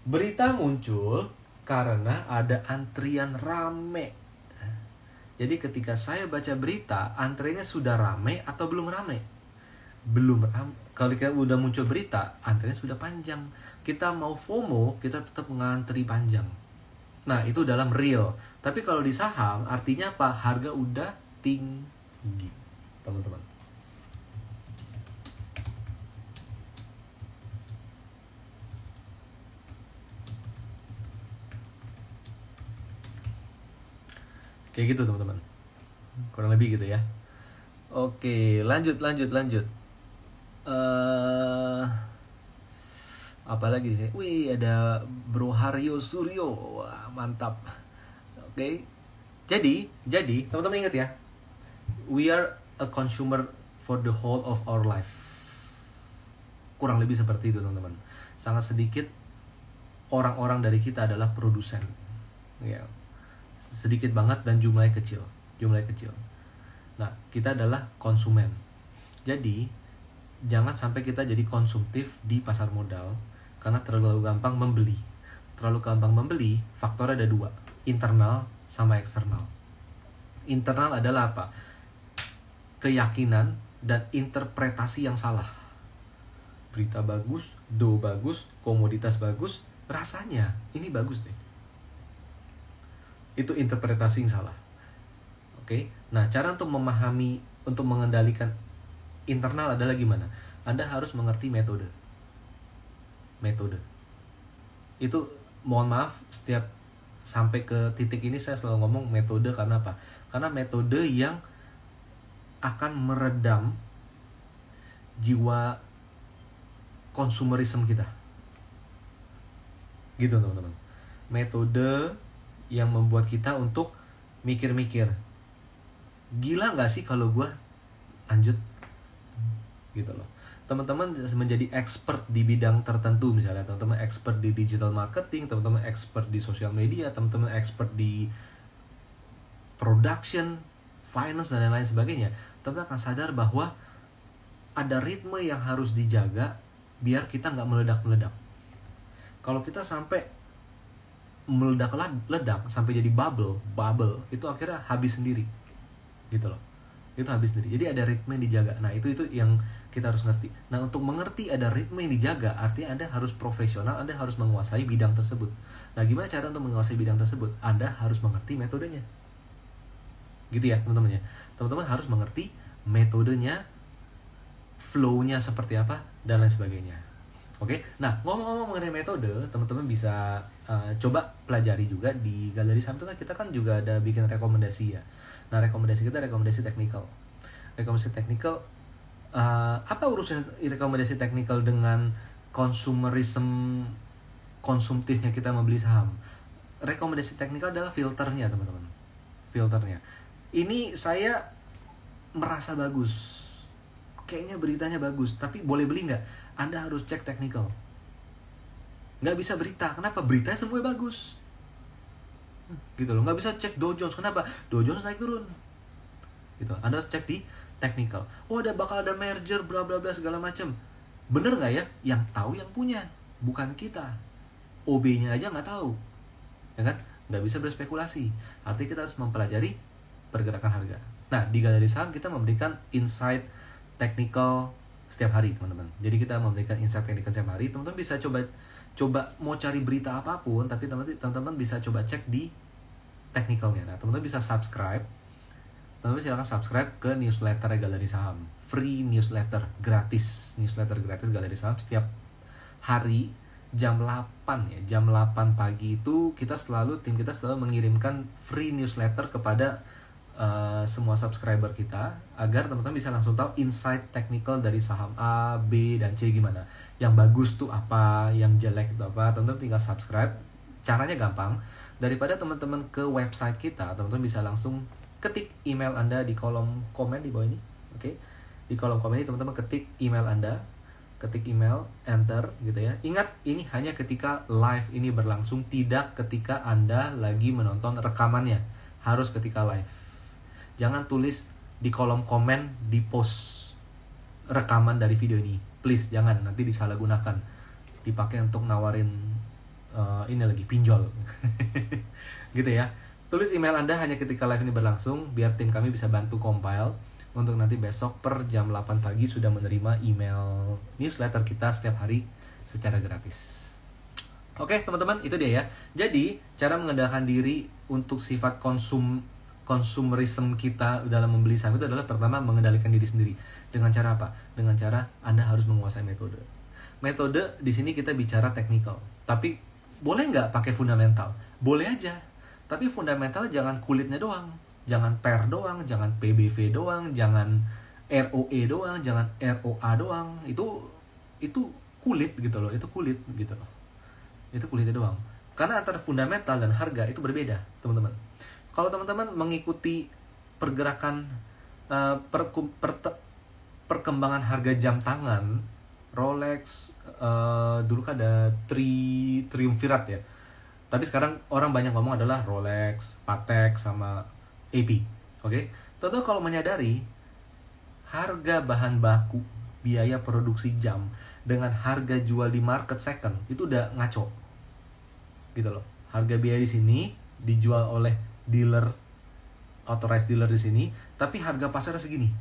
Berita muncul karena ada antrian rame. Jadi ketika saya baca berita, antriannya sudah rame atau belum rame? Belum rame. Kalau kita udah muncul berita, antriannya sudah panjang. Kita mau FOMO, kita tetap ngantri panjang. Nah, itu dalam real. Tapi kalau di saham, artinya apa? Harga udah tinggi, teman-teman. Kayak gitu teman-teman, kurang lebih gitu ya. Oke, lanjut. Apa lagi sih? Wih, ada Bro Haryo Suryo. Wah, mantap. Oke. Jadi teman-teman ingat ya, we are a consumer for the whole of our life. Kurang lebih seperti itu teman-teman. Sangat sedikit orang-orang dari kita adalah produsen. Ya. Sedikit banget dan jumlahnya kecil. Nah, kita adalah konsumen. Jadi, jangan sampai kita jadi konsumtif di pasar modal karena terlalu gampang membeli. Terlalu gampang membeli, faktor ada dua, internal sama eksternal. Internal adalah apa? Keyakinan dan interpretasi yang salah. Berita bagus, bagus, komoditas bagus, rasanya ini bagus deh. Itu interpretasi yang salah. Oke. Nah, cara untuk memahami, untuk mengendalikan internal adalah gimana? Anda harus mengerti metode. Itu, mohon maaf, setiap sampai ke titik ini saya selalu ngomong metode karena apa? Karena metode yang akan meredam jiwa konsumerisme kita. Gitu teman-teman. Metode yang membuat kita untuk mikir-mikir, gila gak sih kalau gue lanjut? Gitu loh. Teman-teman menjadi expert di bidang tertentu, misalnya teman-teman expert di digital marketing, teman-teman expert di sosial media, teman-teman expert di production, finance, dan lain-lain sebagainya. Teman-teman akan sadar bahwa ada ritme yang harus dijaga biar kita nggak meledak-meledak. Kalau kita sampai meledak-ledak sampai jadi bubble, itu akhirnya habis sendiri, gitu loh. Itu habis sendiri. Jadi ada ritme yang dijaga. Nah, itu yang kita harus ngerti. Nah, untuk mengerti ada ritme yang dijaga, artinya Anda harus profesional, Anda harus menguasai bidang tersebut. Nah, gimana cara untuk menguasai bidang tersebut? Anda harus mengerti metodenya. Gitu ya, teman-teman ya. Teman-teman harus mengerti metodenya, flow-nya seperti apa, dan lain sebagainya. Oke. Nah, ngomong-ngomong mengenai metode, teman-teman bisa coba pelajari juga di Galeri Saham itu kan kita kan juga ada bikin rekomendasi ya. Nah, rekomendasi kita rekomendasi teknikal. Rekomendasi teknikal, apa urusan rekomendasi teknikal dengan konsumtifnya kita membeli saham? Rekomendasi teknikal adalah filternya, teman-teman. Filternya. Ini saya merasa bagus, kayaknya beritanya bagus, tapi boleh beli nggak? Anda harus cek teknikal. Nggak bisa berita, kenapa? Beritanya semuanya bagus, gitu loh. Nggak bisa cek Dow Jones, kenapa? Dow Jones naik turun, gitu. Anda harus cek di teknikal. Oh, bakal ada merger, bla bla bla segala macam. Bener nggak ya? Yang tahu yang punya, bukan kita. OB-nya aja nggak tahu, ya kan? Nggak bisa berspekulasi. Artinya kita harus mempelajari pergerakan harga. Nah, di Galeri Saham kita memberikan insight teknikal setiap hari, teman-teman. Jadi kita memberikan insight teknikal setiap hari. Teman-teman bisa coba mau cari berita apapun, tapi teman-teman bisa coba cek di teknikalnya. Nah, teman-teman bisa subscribe. Teman-teman silakan subscribe ke newsletter Galeri Saham. Free newsletter gratis Galeri Saham setiap hari jam 8 ya. Jam 8 pagi itu tim kita selalu mengirimkan free newsletter kepada semua subscriber kita, agar teman-teman bisa langsung tahu insight technical dari saham A, B, dan C gimana. Yang bagus tuh apa, yang jelek itu apa. Teman-teman tinggal subscribe. Caranya gampang. Daripada teman-teman ke website kita, teman-teman bisa langsung ketik email Anda di kolom komen di bawah ini. Oke. Di kolom komen ini teman-teman ketik email Anda, ketik email, enter gitu ya. Ingat, ini hanya ketika live ini berlangsung, tidak ketika Anda lagi menonton rekamannya. Harus ketika live. Jangan tulis di kolom komen di post rekaman dari video ini. Please, jangan. Nanti disalahgunakan. Dipakai untuk nawarin ini lagi, pinjol. Gitu ya. Tulis email Anda hanya ketika live ini berlangsung, biar tim kami bisa bantu compile. Untuk nanti besok per jam 8 pagi sudah menerima email newsletter kita setiap hari secara gratis. Oke, teman-teman, itu dia ya. Jadi, cara mengendalikan diri untuk sifat konsumerisme kita dalam membeli saham itu adalah pertama mengendalikan diri sendiri. Dengan cara apa? Dengan cara Anda harus menguasai metode. Metode di sini kita bicara teknikal. Tapi boleh nggak pakai fundamental? Boleh aja. Tapi fundamental jangan kulitnya doang. Jangan PER doang, jangan PBV doang, jangan ROE doang, jangan ROA doang. Itu kulit gitu loh, itu kulit gitu loh. Itu kulitnya doang. Karena antara fundamental dan harga itu berbeda, teman-teman. Kalau teman-teman mengikuti pergerakan perkembangan harga jam tangan, Rolex, dulu kan ada Triumvirat ya. Tapi sekarang orang banyak ngomong adalah Rolex, Patek, sama AP. Oke? Tentu kalau menyadari harga bahan baku, biaya produksi jam dengan harga jual di market second itu udah ngaco. Gitu loh. Harga biaya di sini dijual oleh dealer, authorized dealer di sini, tapi harga pasar segini.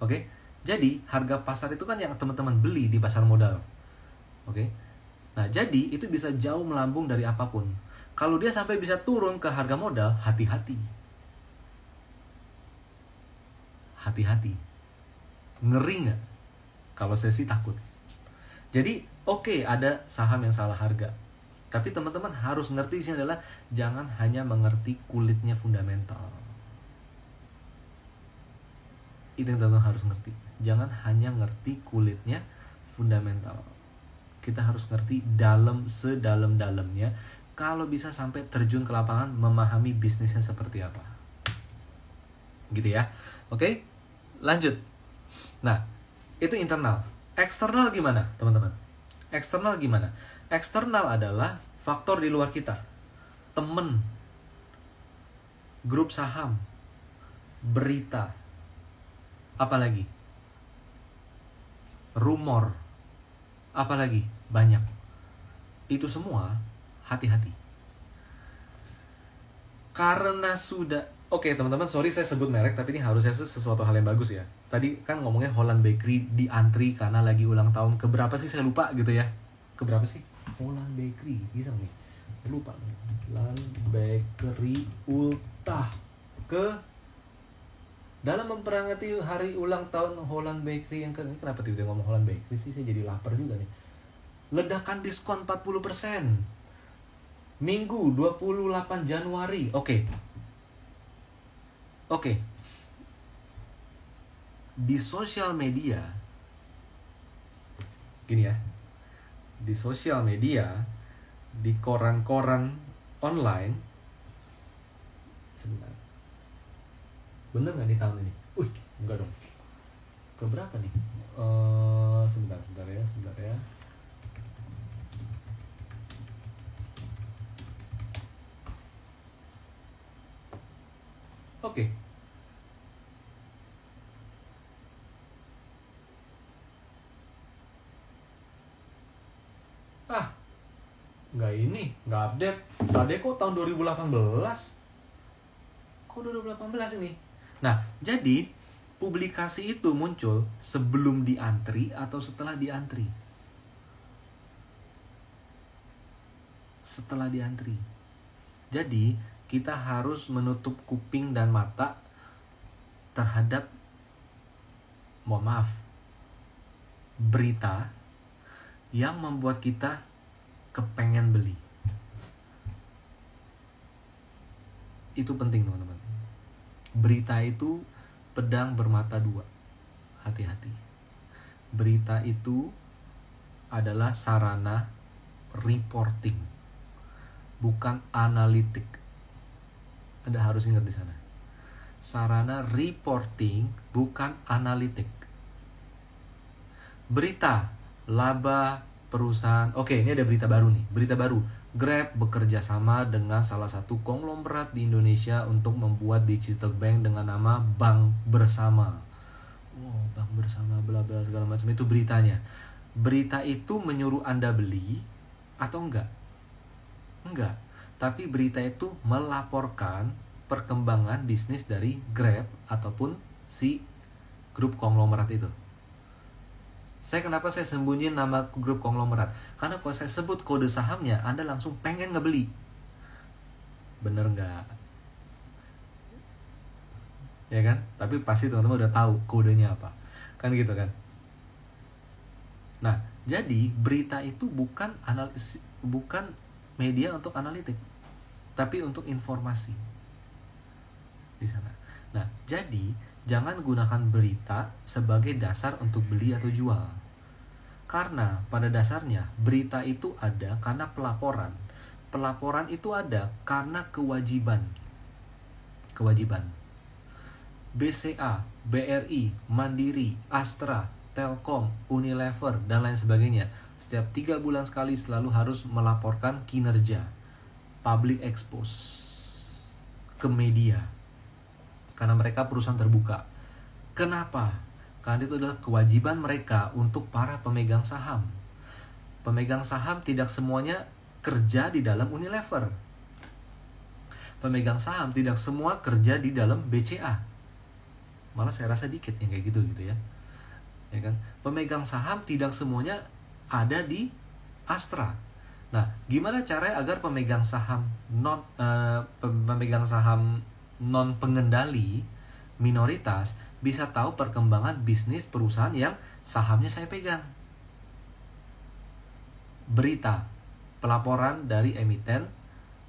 Oke? Jadi, harga pasar itu kan yang teman-teman beli di pasar modal. Oke? Nah, jadi itu bisa jauh melambung dari apapun. Kalau dia sampai bisa turun ke harga modal, hati-hati. hati-hati. Ngeri nggak? Kalau saya sih takut. Jadi oke, ada saham yang salah harga, tapi teman-teman harus ngerti di sini adalah jangan hanya mengerti kulitnya fundamental. Itu yang teman-teman harus ngerti. Jangan hanya ngerti kulitnya fundamental. Kita harus ngerti sedalam-dalamnya. Kalau bisa sampai terjun ke lapangan, memahami bisnisnya seperti apa. Gitu ya. Oke, lanjut. Nah, itu internal. Eksternal gimana, teman-teman? Eksternal gimana? Eksternal adalah faktor di luar kita. Temen, grup saham, berita, apalagi? Rumor, apalagi? Banyak. Itu semua hati-hati. Karena sudah... Oke, teman-teman, sorry saya sebut merek, tapi ini harusnya sesuatu hal yang bagus ya. Tadi kan ngomongnya Holland Bakery diantri karena lagi ulang tahun keberapa sih, saya lupa gitu ya. Keberapa sih? Holland Bakery, bisa nih. Lupa nih. Holland Bakery ultah ke dalam memperingati hari ulang tahun Holland Bakery yang ini kenapa tiba-tiba ngomong Holland Bakery sih, saya jadi lapar juga nih. Ledakan diskon 40%. Minggu 28 Januari. Oke. Di sosial media, gini ya, di sosial media, di koran-koran online, sebentar, bener nggak nih tahun ini? Enggak dong. Keberapa nih? Sebentar ya. Oke. Nggak update. Tadi kok tahun 2018? Kok 2018 ini? Nah, jadi publikasi itu muncul sebelum diantri atau setelah diantri? Setelah diantri. Jadi, kita harus menutup kuping dan mata terhadap, mohon maaf, berita yang membuat kita kepengen beli. Itu penting, teman-teman. Berita itu pedang bermata dua. Hati-hati. Berita itu adalah sarana reporting, bukan analitik. Anda harus ingat di sana. Sarana reporting, bukan analitik. Berita, laba perusahaan. Oke, ini ada berita baru nih. Berita baru. Grab bekerja sama dengan salah satu konglomerat di Indonesia untuk membuat digital bank dengan nama Bank Bersama. Wow, Bank Bersama bla bla segala macam, itu beritanya. Berita itu menyuruh Anda beli atau enggak? Enggak. Tapi berita itu melaporkan perkembangan bisnis dari Grab ataupun si grup konglomerat itu. Kenapa saya sembunyiin nama grup konglomerat? Karena kalau saya sebut kode sahamnya, Anda langsung pengen ngebeli. Bener nggak? Ya kan? Tapi pasti teman-teman udah tahu kodenya apa. Kan gitu kan? Nah, jadi berita itu bukan media untuk analitik, tapi untuk informasi di sana. Nah, jadi jangan gunakan berita sebagai dasar untuk beli atau jual. Karena pada dasarnya berita itu ada karena pelaporan. Pelaporan itu ada karena kewajiban. BCA, BRI, Mandiri, Astra, Telkom, Unilever, dan lain sebagainya setiap 3 bulan sekali selalu harus melaporkan kinerja, public expose ke media, karena mereka perusahaan terbuka. Kenapa? Karena itu adalah kewajiban mereka untuk para pemegang saham. Pemegang saham tidak semuanya kerja di dalam Unilever. Pemegang saham tidak semua kerja di dalam BCA. Malah saya rasa dikit yang kayak gitu ya. Ya kan? Pemegang saham tidak semuanya ada di Astra. Nah, gimana caranya agar pemegang saham non pengendali minoritas bisa tahu perkembangan bisnis perusahaan yang sahamnya saya pegang. Berita, pelaporan dari emiten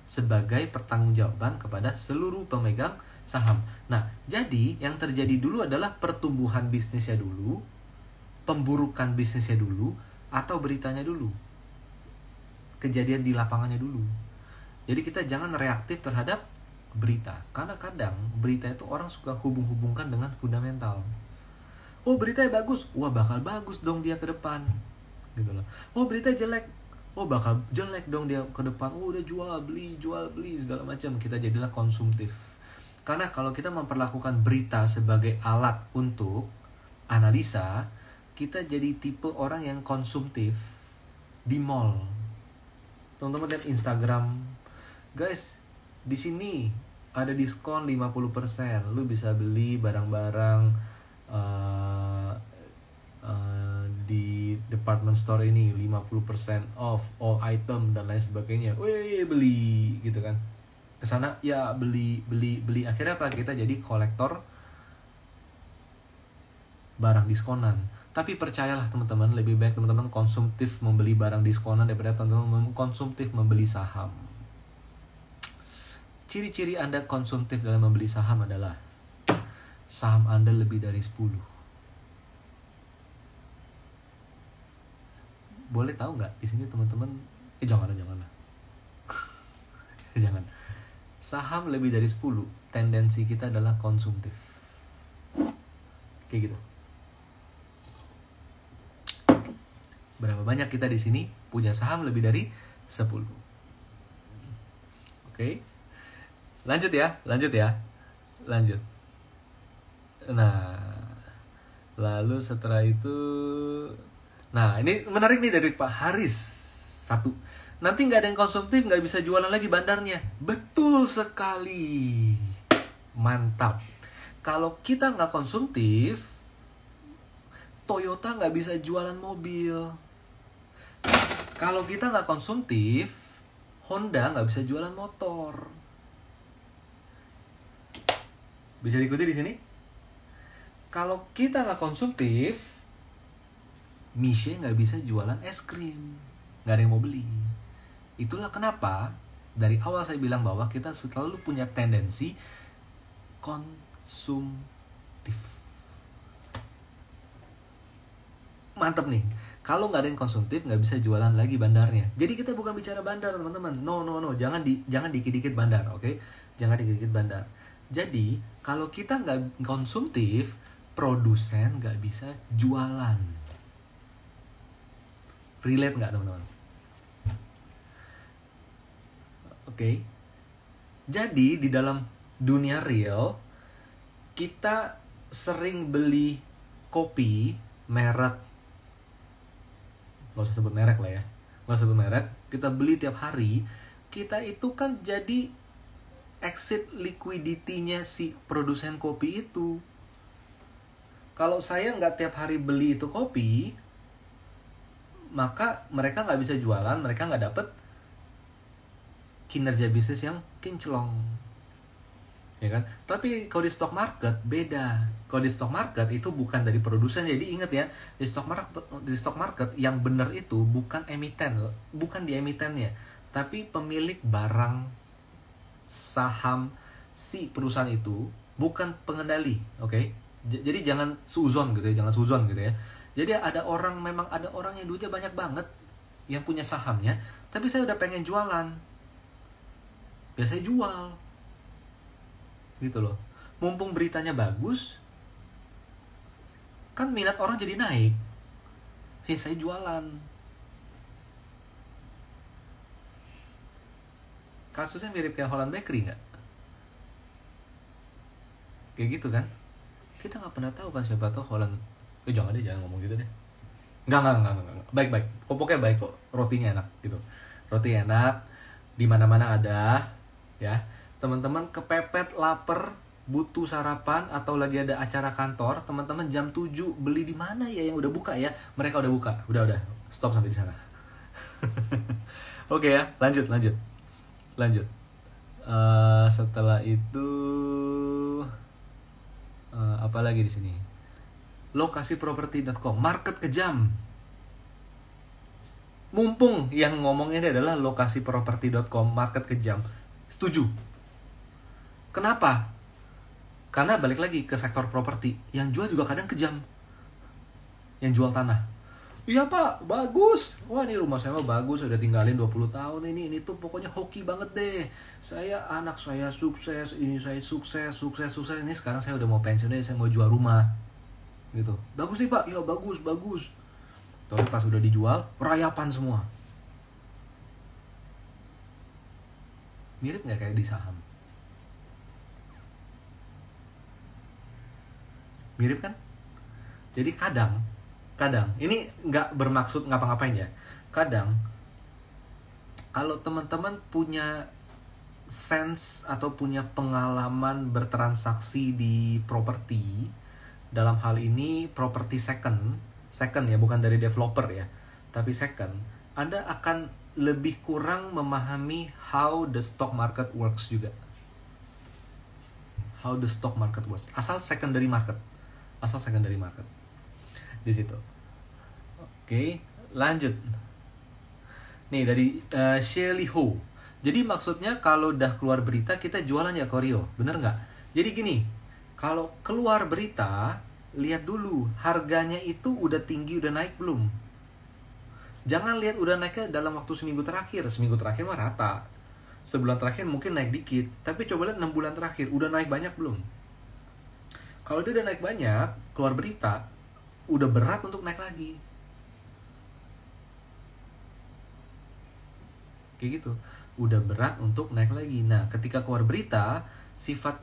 sebagai pertanggungjawaban kepada seluruh pemegang saham. Nah, jadi yang terjadi dulu adalah pertumbuhan bisnisnya dulu, pemburukan bisnisnya dulu, atau beritanya dulu. Kejadian di lapangannya dulu. Jadi kita jangan reaktif terhadap berita, karena kadang berita itu orang suka hubung-hubungkan dengan fundamental. Oh, beritanya bagus, wah bakal bagus dong dia ke depan, gitu loh. Oh, berita jelek, oh bakal jelek dong dia ke depan. Oh, udah jual beli segala macam. Kita jadilah konsumtif. Karena kalau kita memperlakukan berita sebagai alat untuk analisa, kita jadi tipe orang yang konsumtif di mall. Teman-teman lihat Instagram, guys, di sini ada diskon 50%. Lu bisa beli barang-barang di department store ini 50% off all item dan lain sebagainya. Wih, beli gitu kan. Kesana ya beli. Akhirnya apa? Kita jadi kolektor barang diskonan. Tapi percayalah teman-teman, lebih baik teman-teman konsumtif membeli barang diskonan daripada teman-teman konsumtif membeli saham. Ciri-ciri Anda konsumtif dalam membeli saham adalah saham Anda lebih dari 10. Boleh tahu nggak di sini teman-teman? Jangan. Jangan. Saham lebih dari 10, tendensi kita adalah konsumtif. Kayak gitu. Berapa banyak kita di sini punya saham lebih dari 10? Oke. Lanjut ya. Nah, lalu setelah itu, nah ini menarik nih dari Pak Haris. 1, nanti nggak ada yang konsumtif, nggak bisa jualan lagi bandarnya. Betul sekali, mantap. Kalau kita nggak konsumtif, Toyota nggak bisa jualan mobil. Kalau kita nggak konsumtif, Honda nggak bisa jualan motor. Bisa diikuti di sini? Kalau kita nggak konsumtif, Mishe nggak bisa jualan es krim. Nggak ada yang mau beli. Itulah kenapa dari awal saya bilang bahwa kita selalu punya tendensi konsumtif. Mantap nih. Kalau nggak ada yang konsumtif, nggak bisa jualan lagi bandarnya. Jadi kita bukan bicara bandar, teman-teman. No. Jangan dikit-dikit bandar, oke? Jangan dikit-dikit bandar. Jadi, kalau kita nggak konsumtif, produsen nggak bisa jualan. Relate nggak, teman-teman? Oke. Jadi, di dalam dunia real, kita sering beli kopi merek, gak usah sebut merek lah ya, kita beli tiap hari. Kita itu kan jadi exit liquidity-nya si produsen kopi itu. Kalau saya nggak tiap hari beli itu kopi, maka mereka nggak bisa jualan, mereka nggak dapet kinerja bisnis yang kinclong, ya kan? Tapi kalau di stock market beda. Kalau di stock market itu bukan dari produsen. Jadi ingat ya, di stock market yang benar itu bukan emiten, bukan di emitennya, tapi pemilik barang saham si perusahaan itu, bukan pengendali, oke? Jadi jangan suzon gitu ya, Jadi memang ada orang yang duitnya banyak banget yang punya sahamnya, tapi saya udah pengen jualan, ya saya jual, gitu loh. Mumpung beritanya bagus, kan minat orang jadi naik, ya saya jualan. Kasusnya mirip kayak Holland Bakery nggak? Kayak gitu kan? Kita nggak pernah tahu kan, siapa tahu Holland. Jangan ngomong gitu deh. Enggak. Baik. Pokoknya baik kok. Rotinya enak gitu. Roti enak, di mana-mana ada, ya. Teman-teman kepepet, lapar, butuh sarapan atau lagi ada acara kantor, teman-teman jam 7 beli di mana ya yang udah buka ya? Mereka udah buka. Udah. Stop sampai di sana. Oke ya, lanjut. Setelah itu Apalagi di sini, lokasiproperti.com, market kejam. Mumpung yang ngomong ini adalah lokasiproperti.com, market kejam, setuju. Kenapa? Karena balik lagi ke sektor properti, yang jual juga kadang kejam. Yang jual tanah, iya pak, bagus. Wah ini rumah saya mah bagus, udah tinggalin 20 tahun ini tuh pokoknya hoki banget deh. Anak saya sukses, ini saya sukses. Ini sekarang saya udah mau pensiun deh, saya mau jual rumah. Gitu. Bagus nih pak, iya bagus. Tapi pas udah dijual, rayapan semua. Mirip nggak kayak di saham? Mirip kan? Jadi kadang ini nggak bermaksud ngapa-ngapain ya. Kadang kalau teman-teman punya sense atau punya pengalaman bertransaksi di properti, dalam hal ini properti second ya, bukan dari developer ya, tapi second, Anda akan lebih kurang memahami how the stock market works juga. How the stock market works. Asal secondary market di situ. Oke, lanjut. Nih dari Shelly Ho. Jadi maksudnya kalau udah keluar berita kita jualan ya Koryo, bener nggak? Jadi gini, kalau keluar berita lihat dulu harganya itu udah tinggi, udah naik belum. Jangan lihat udah naiknya dalam waktu seminggu terakhir mah rata. Sebulan terakhir mungkin naik dikit, tapi coba lihat 6 bulan terakhir udah naik banyak belum. Kalau dia udah naik banyak, keluar berita, udah berat untuk naik lagi. Kayak gitu, udah berat untuk naik lagi. Nah, ketika keluar berita, sifat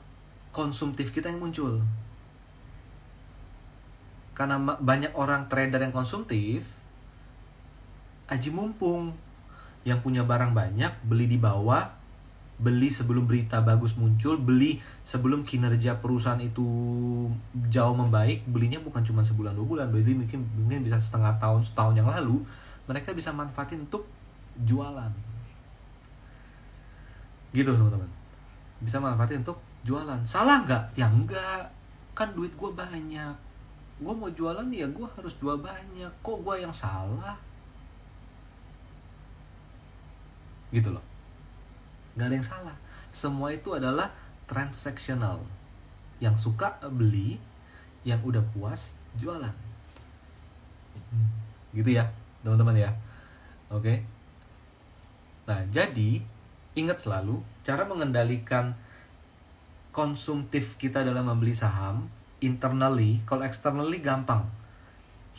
konsumtif kita yang muncul. Karena banyak orang trader yang konsumtif, aji mumpung. Yang punya barang banyak, beli di bawah, beli sebelum berita bagus muncul, beli sebelum kinerja perusahaan itu jauh membaik. Belinya bukan cuma sebulan 2 bulan, berarti mungkin bisa setahun yang lalu. Mereka bisa manfaatin untuk jualan. Gitu teman-teman, bisa manfaatin untuk jualan. Salah nggak? Ya enggak, kan duit gue banyak, gue mau jualan ya gue harus jual banyak. Kok gue yang salah? Gitu loh, nggak ada yang salah. Semua itu adalah transaksional. Yang suka beli, yang udah puas jualan. Gitu ya teman-teman ya. Oke. Nah jadi ingat selalu, cara mengendalikan konsumtif kita dalam membeli saham internally. Kalau externally gampang,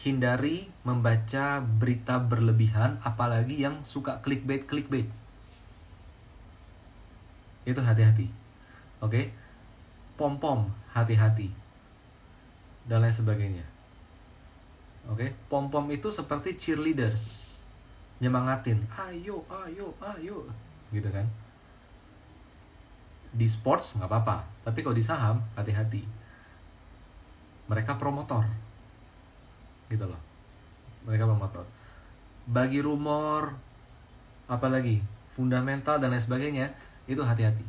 hindari membaca berita berlebihan, apalagi yang suka clickbait. Itu hati-hati. Oke? Pom-pom, hati-hati. Dan lain sebagainya. Oke? Pom-pom itu seperti cheerleaders, nyemangatin, ayo. Gitu kan? Di sports nggak apa-apa, tapi kalau di saham hati-hati. Mereka promotor, gitu loh. Mereka promotor. Bagi rumor, apalagi fundamental dan lain sebagainya, itu hati-hati.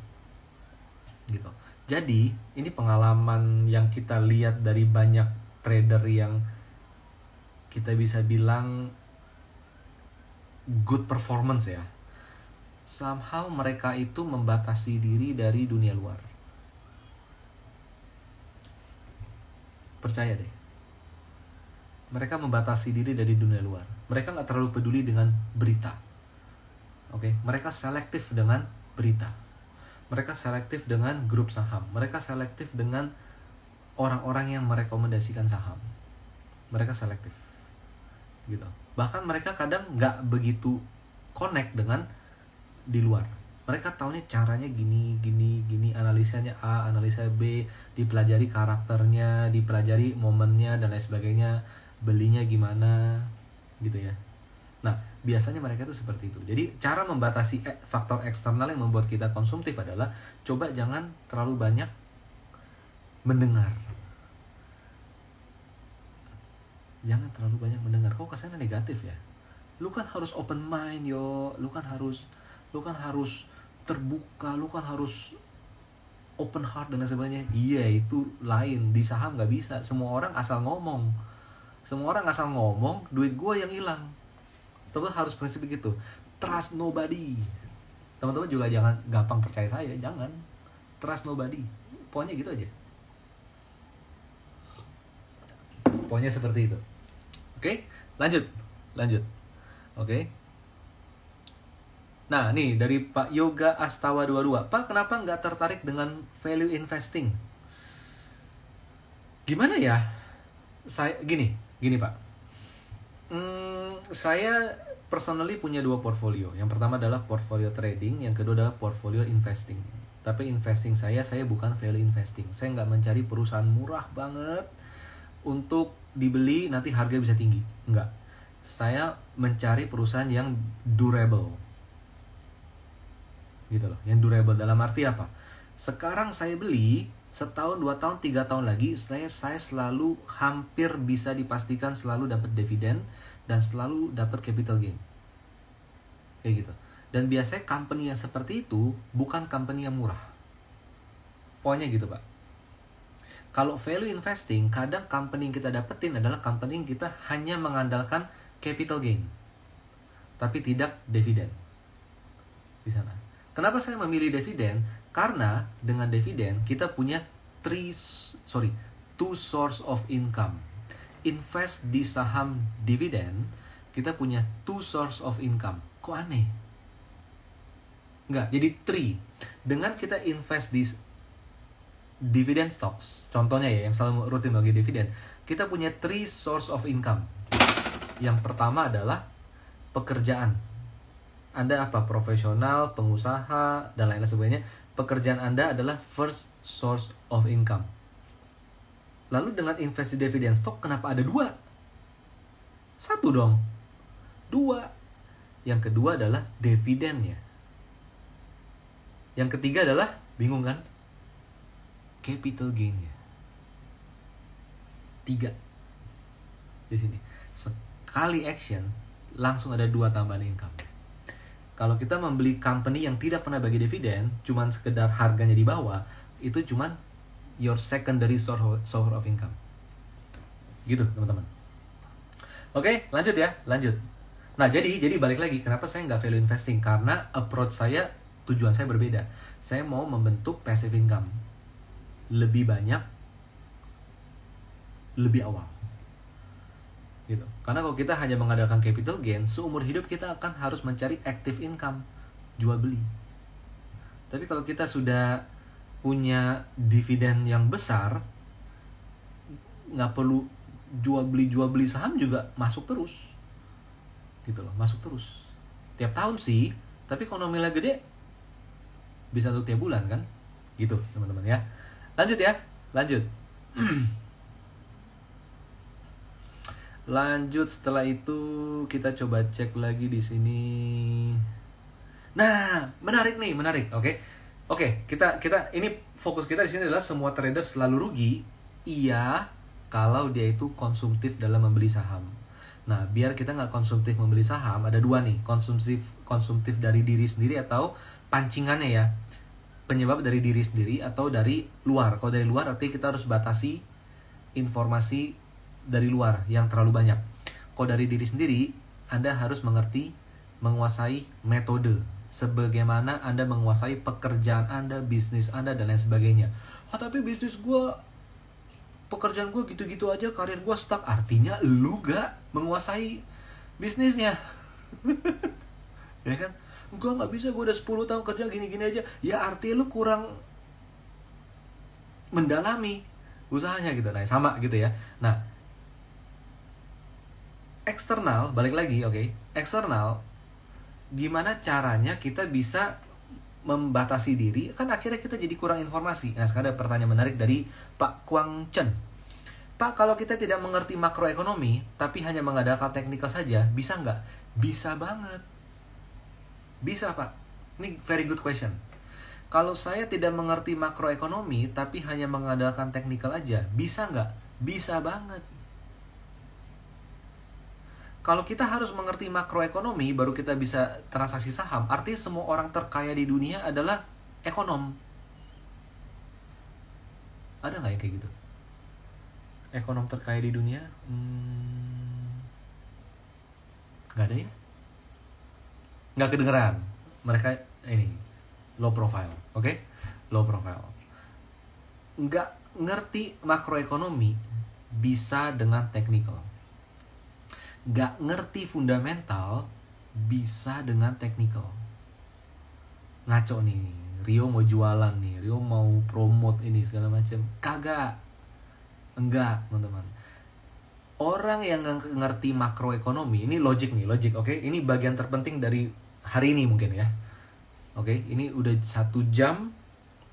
Gitu. Jadi ini pengalaman yang kita lihat dari banyak trader yang kita bisa bilang good performance ya. Somehow mereka itu membatasi diri dari dunia luar. Percaya deh, mereka membatasi diri dari dunia luar. Mereka gak terlalu peduli dengan berita. Oke, mereka selektif dengan berita. Mereka selektif dengan grup saham. Mereka selektif dengan orang-orang yang merekomendasikan saham. Mereka selektif, gitu. Bahkan mereka kadang gak begitu connect dengan di luar. Mereka taunya caranya gini, analisanya A, analisa B, dipelajari karakternya, dipelajari momennya dan lain sebagainya, belinya gimana, gitu ya. Nah, biasanya mereka tuh seperti itu. Jadi, cara membatasi faktor eksternal yang membuat kita konsumtif adalah coba jangan terlalu banyak mendengar. Jangan terlalu banyak mendengar. Kok kesannya negatif ya? Lu kan harus open mind, yo. Lu kan harus terbuka, lu kan harus open heart dan lain sebagainya. Iya, itu lain. Di saham nggak bisa. Semua orang asal ngomong. Duit gue yang hilang. Teman harus prinsip begitu. Trust nobody. Teman-teman juga jangan gampang percaya saya, jangan. Trust nobody. Pokoknya gitu aja. Pokoknya seperti itu. Oke, lanjut. Oke. Nah, nih dari Pak Yoga Astawa 22. Pak, kenapa nggak tertarik dengan value investing? Gimana ya? Gini Pak. Saya personally punya 2 portfolio. Yang pertama adalah portfolio trading, yang kedua adalah portfolio investing. Tapi investing saya bukan value investing. Saya nggak mencari perusahaan murah banget untuk dibeli nanti harga bisa tinggi. Enggak. Saya mencari perusahaan yang durable. Gitu loh. Yang durable dalam arti apa? Sekarang saya beli, setahun, 2 tahun, 3 tahun lagi, saya selalu hampir bisa dipastikan selalu dapat dividen dan selalu dapat capital gain. Kayak gitu. Dan biasanya company yang seperti itu bukan company yang murah. Pokoknya gitu, Pak. Kalau value investing, kadang company yang kita dapetin adalah company yang kita hanya mengandalkan capital gain, tapi tidak dividen di sana. Kenapa saya memilih dividen? Karena dengan dividen kita punya 2 source of income. Invest di saham dividen, kita punya 2 source of income. Kok aneh? Enggak, jadi 3. Dengan kita invest di dividend stocks, contohnya ya, yang selalu rutin bagi dividen, kita punya 3 source of income. Yang pertama adalah pekerjaan. Anda apa? Profesional, pengusaha, dan lain-lain sebagainya. Pekerjaan Anda adalah first source of income. Lalu dengan invest di dividen stock, kenapa ada 2? 1 dong. 2. Yang kedua adalah dividennya. Yang ketiga adalah, bingung kan? Capital gainnya. 3. Di sini. Sekali action, langsung ada 2 tambahan income. Kalau kita membeli company yang tidak pernah bagi dividen, cuman sekedar harganya di bawah, itu cuman your secondary source of income. Gitu, teman-teman. Oke, lanjut ya, lanjut. Nah, jadi balik lagi, kenapa saya nggak value investing? Karena approach saya, tujuan saya berbeda. Saya mau membentuk passive income. Lebih banyak, lebih awal. Gitu. Karena kalau kita hanya mengandalkan capital gain, seumur hidup kita akan harus mencari active income, jual beli. Tapi kalau kita sudah punya dividen yang besar, nggak perlu jual beli saham juga masuk terus, gitu loh, masuk terus. Tiap tahun sih, tapi kalau nilai gede bisa tuh tiap bulan kan, gitu teman-teman ya. Lanjut ya, lanjut. Lanjut, setelah itu kita coba cek lagi di sini. Nah, menarik nih, menarik. Oke, kita ini fokus kita di sini adalah semua trader selalu rugi. Iya, kalau dia itu konsumtif dalam membeli saham. Nah, biar kita nggak konsumtif membeli saham, ada 2 nih, konsumtif dari diri sendiri atau pancingannya ya. Penyebab dari diri sendiri atau dari luar. Kalau dari luar artinya kita harus batasi informasi dari luar yang terlalu banyak. Kalau dari diri sendiri, Anda harus menguasai metode. Sebagaimana Anda menguasai pekerjaan Anda, bisnis Anda, dan lain sebagainya. Tapi bisnis gue, pekerjaan gue gitu-gitu aja, karir gue stuck. Artinya lu gak menguasai bisnisnya. Ya kan? Gue gak bisa, gue udah 10 tahun kerja gini-gini aja. Ya artinya lu kurang mendalami usahanya gitu. Nah, sama gitu ya. Nah, eksternal, balik lagi, oke. Eksternal, gimana caranya kita bisa membatasi diri? Kan akhirnya kita jadi kurang informasi. Nah, sekarang ada pertanyaan menarik dari Pak Kwang Chen. Pak, kalau kita tidak mengerti makroekonomi, tapi hanya mengandalkan teknikal saja, bisa nggak? Bisa banget. Bisa, Pak. Ini very good question. Kalau saya tidak mengerti makroekonomi, tapi hanya mengandalkan teknikal aja, bisa nggak? Bisa banget. Kalau kita harus mengerti makroekonomi, baru kita bisa transaksi saham. Artinya semua orang terkaya di dunia adalah ekonom. Ada nggak yang kayak gitu? Ekonom terkaya di dunia? Nggak ada ya? Nggak kedengeran. Mereka ini low profile, oke? Low profile. Nggak ngerti makroekonomi bisa dengan technical. Nggak ngerti fundamental bisa dengan technical. Ngaco nih, Rio mau jualan nih, Rio mau promote ini segala macam. Kagak. Enggak, teman-teman. Orang yang ngerti makroekonomi, ini logik nih, logik, oke? Ini bagian terpenting dari hari ini mungkin ya. Oke, ini udah 1 jam.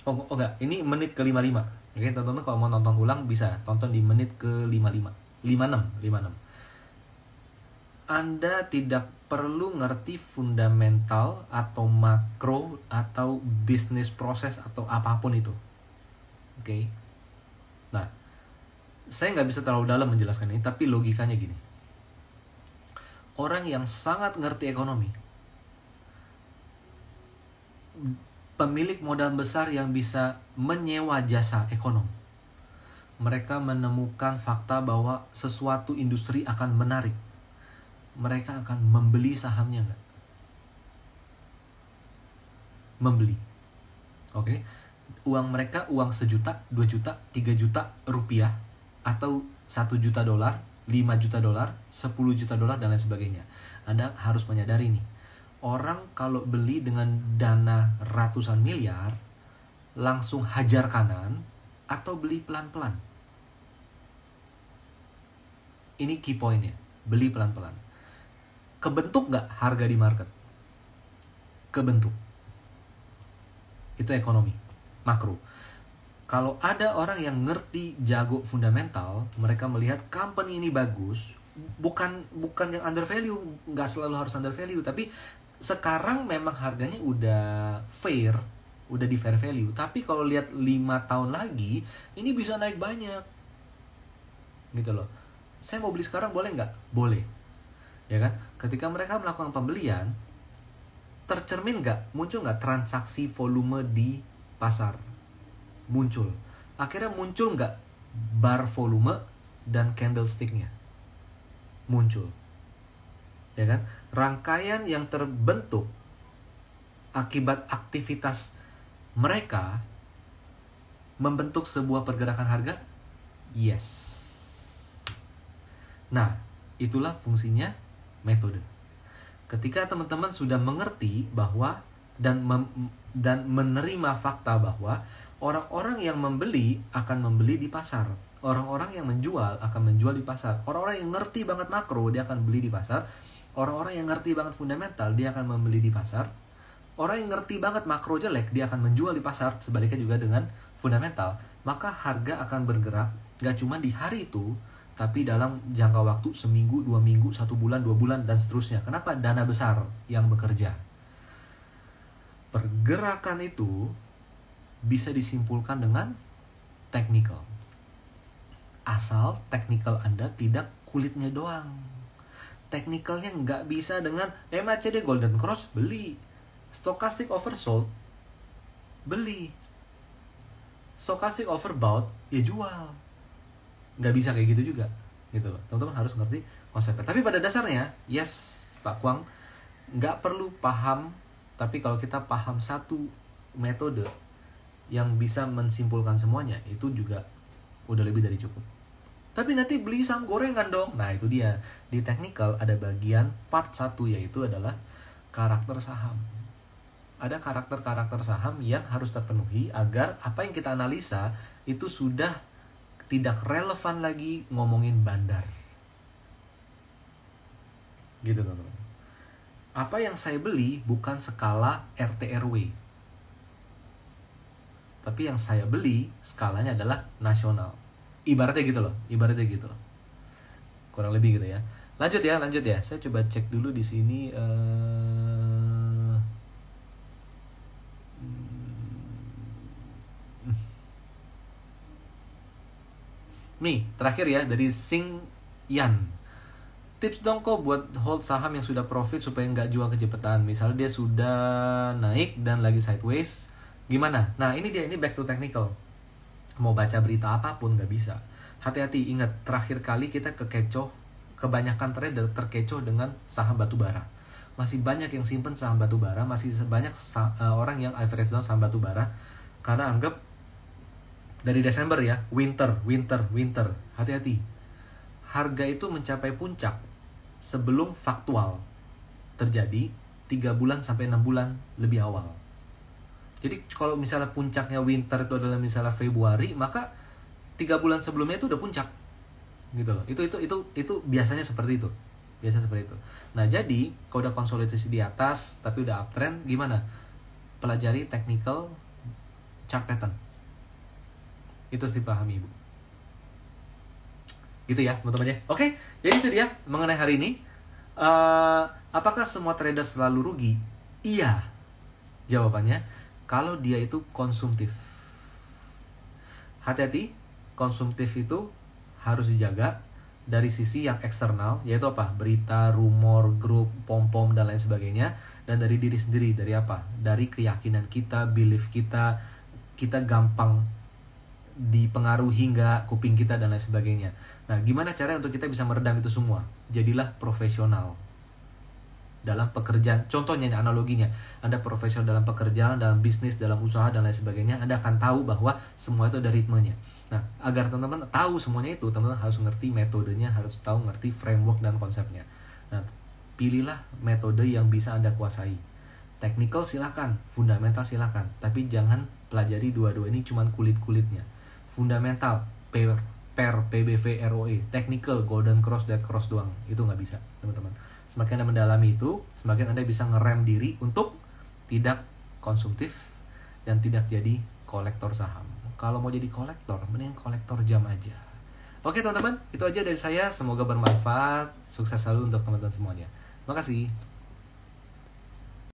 Oh enggak, ini menit ke 55. Oke, teman-teman kalau mau nonton ulang bisa tonton di menit ke 56. Anda tidak perlu ngerti fundamental atau makro atau bisnis proses atau apapun itu. Oke. Nah, saya nggak bisa terlalu dalam menjelaskan ini, tapi logikanya gini. Orang yang sangat ngerti ekonomi, pemilik modal besar yang bisa menyewa jasa ekonom, mereka menemukan fakta bahwa sesuatu industri akan menarik. Mereka akan membeli sahamnya nggak? Membeli. Oke. Uang mereka, uang 1 juta, 2 juta, 3 juta rupiah, atau 1 juta dolar, 5 juta dolar, 10 juta dolar, dan lain sebagainya. Anda harus menyadari nih, orang kalau beli dengan dana ratusan miliar, langsung hajar kanan, atau beli pelan-pelan. Ini key point-nya, beli pelan-pelan. Kebentuk nggak harga di market? Kebentuk. Itu ekonomi, makro. Kalau ada orang yang ngerti jago fundamental, mereka melihat company ini bagus, bukan yang under value, nggak selalu harus under value, tapi sekarang memang harganya udah fair, udah di fair value. Tapi kalau lihat 5 tahun lagi, ini bisa naik banyak. Gitu loh. Saya mau beli sekarang boleh nggak? Boleh. Ya kan? Ketika mereka melakukan pembelian, tercermin nggak? Muncul nggak transaksi volume di pasar? Muncul. Akhirnya muncul nggak bar volume dan candlestick-nya? Muncul. Ya kan? Rangkaian yang terbentuk akibat aktivitas mereka membentuk sebuah pergerakan harga? Yes. Nah, itulah fungsinya metode. Ketika teman-teman sudah mengerti bahwa dan menerima fakta bahwa orang-orang yang membeli akan membeli di pasar, orang-orang yang menjual akan menjual di pasar, orang-orang yang ngerti banget makro dia akan beli di pasar, orang-orang yang ngerti banget fundamental dia akan membeli di pasar, orang yang ngerti banget makro jelek dia akan menjual di pasar, sebaliknya juga dengan fundamental. Maka harga akan bergerak gak cuma di hari itu, tapi dalam jangka waktu seminggu, 2 minggu, 1 bulan, 2 bulan, dan seterusnya. Kenapa? Dana besar yang bekerja. Pergerakan itu bisa disimpulkan dengan technical. Asal technical Anda tidak kulitnya doang. Technicalnya nggak bisa dengan MACD Golden Cross, beli. Stochastic oversold, beli. Stochastic overbought, ya jual. Nggak bisa kayak gitu juga, gitu loh. Teman-teman harus ngerti konsepnya. Tapi pada dasarnya, yes, Pak Kwang, nggak perlu paham. Tapi kalau kita paham satu metode yang bisa mensimpulkan semuanya, itu juga udah lebih dari cukup. Tapi nanti beli saham gorengan dong. Nah itu dia, di technical ada bagian part 1, yaitu adalah karakter saham. Ada karakter-karakter saham yang harus terpenuhi agar apa yang kita analisa itu sudah tidak relevan lagi ngomongin bandar. Gitu teman-teman. Apa yang saya beli bukan skala RT/RW. Tapi yang saya beli skalanya adalah nasional. Ibaratnya gitu loh. Kurang lebih gitu ya. Lanjut ya. Saya coba cek dulu di sini. Nih, terakhir ya, dari Sing Yan. Tips dong kok buat hold saham yang sudah profit supaya nggak jual kecepatan. Misalnya dia sudah naik dan lagi sideways, gimana? Nah ini dia, ini back to technical. mau baca berita apapun nggak bisa. Hati-hati, ingat terakhir kali kita kebanyakan trader terkecoh dengan saham batubara. Masih banyak yang simpen saham batubara, masih banyak orang yang average down saham batubara karena anggap dari Desember ya, winter. Hati-hati. Harga itu mencapai puncak sebelum faktual terjadi 3 bulan sampai 6 bulan lebih awal. Jadi kalau misalnya puncaknya winter itu adalah misalnya Februari, maka 3 bulan sebelumnya itu udah puncak. Gitu loh. Itu biasanya seperti itu. Nah, jadi kalau udah konsolidasi di atas tapi udah uptrend, gimana? Pelajari technical chart pattern. Itu harus dipahami, Ibu. Gitu ya, teman-teman ya. Oke, jadi itu dia mengenai hari ini. Apakah semua trader selalu rugi? Iya. Jawabannya, kalau dia itu konsumtif. Hati-hati, konsumtif itu harus dijaga dari sisi yang eksternal, yaitu apa? Berita, rumor, grup, pom-pom, dan lain sebagainya. Dan dari diri sendiri, dari apa? Dari keyakinan kita, belief kita gampang dipengaruhi nggak kuping kita, dan lain sebagainya. Nah, gimana cara untuk kita bisa meredam itu semua? Jadilah profesional dalam pekerjaan. Contohnya, analoginya, Anda profesional dalam pekerjaan, dalam bisnis, dalam usaha, dan lain sebagainya. Anda akan tahu bahwa semua itu ada ritmenya. Nah, agar teman-teman tahu semuanya itu, teman-teman harus ngerti metodenya, harus tahu ngerti framework dan konsepnya. Nah, pilihlah metode yang bisa Anda kuasai. Technical silakan, fundamental silakan, tapi jangan pelajari dua-dua ini cuman kulit-kulitnya. Fundamental, pair, PBV, ROE, technical, golden cross, dead cross doang, itu nggak bisa, teman-teman. Semakin Anda mendalami itu, semakin Anda bisa ngerem diri untuk tidak konsumtif dan tidak jadi kolektor saham. Kalau mau jadi kolektor, mending kolektor jam aja. Oke teman-teman, itu aja dari saya. Semoga bermanfaat. Sukses selalu untuk teman-teman semuanya. Makasih.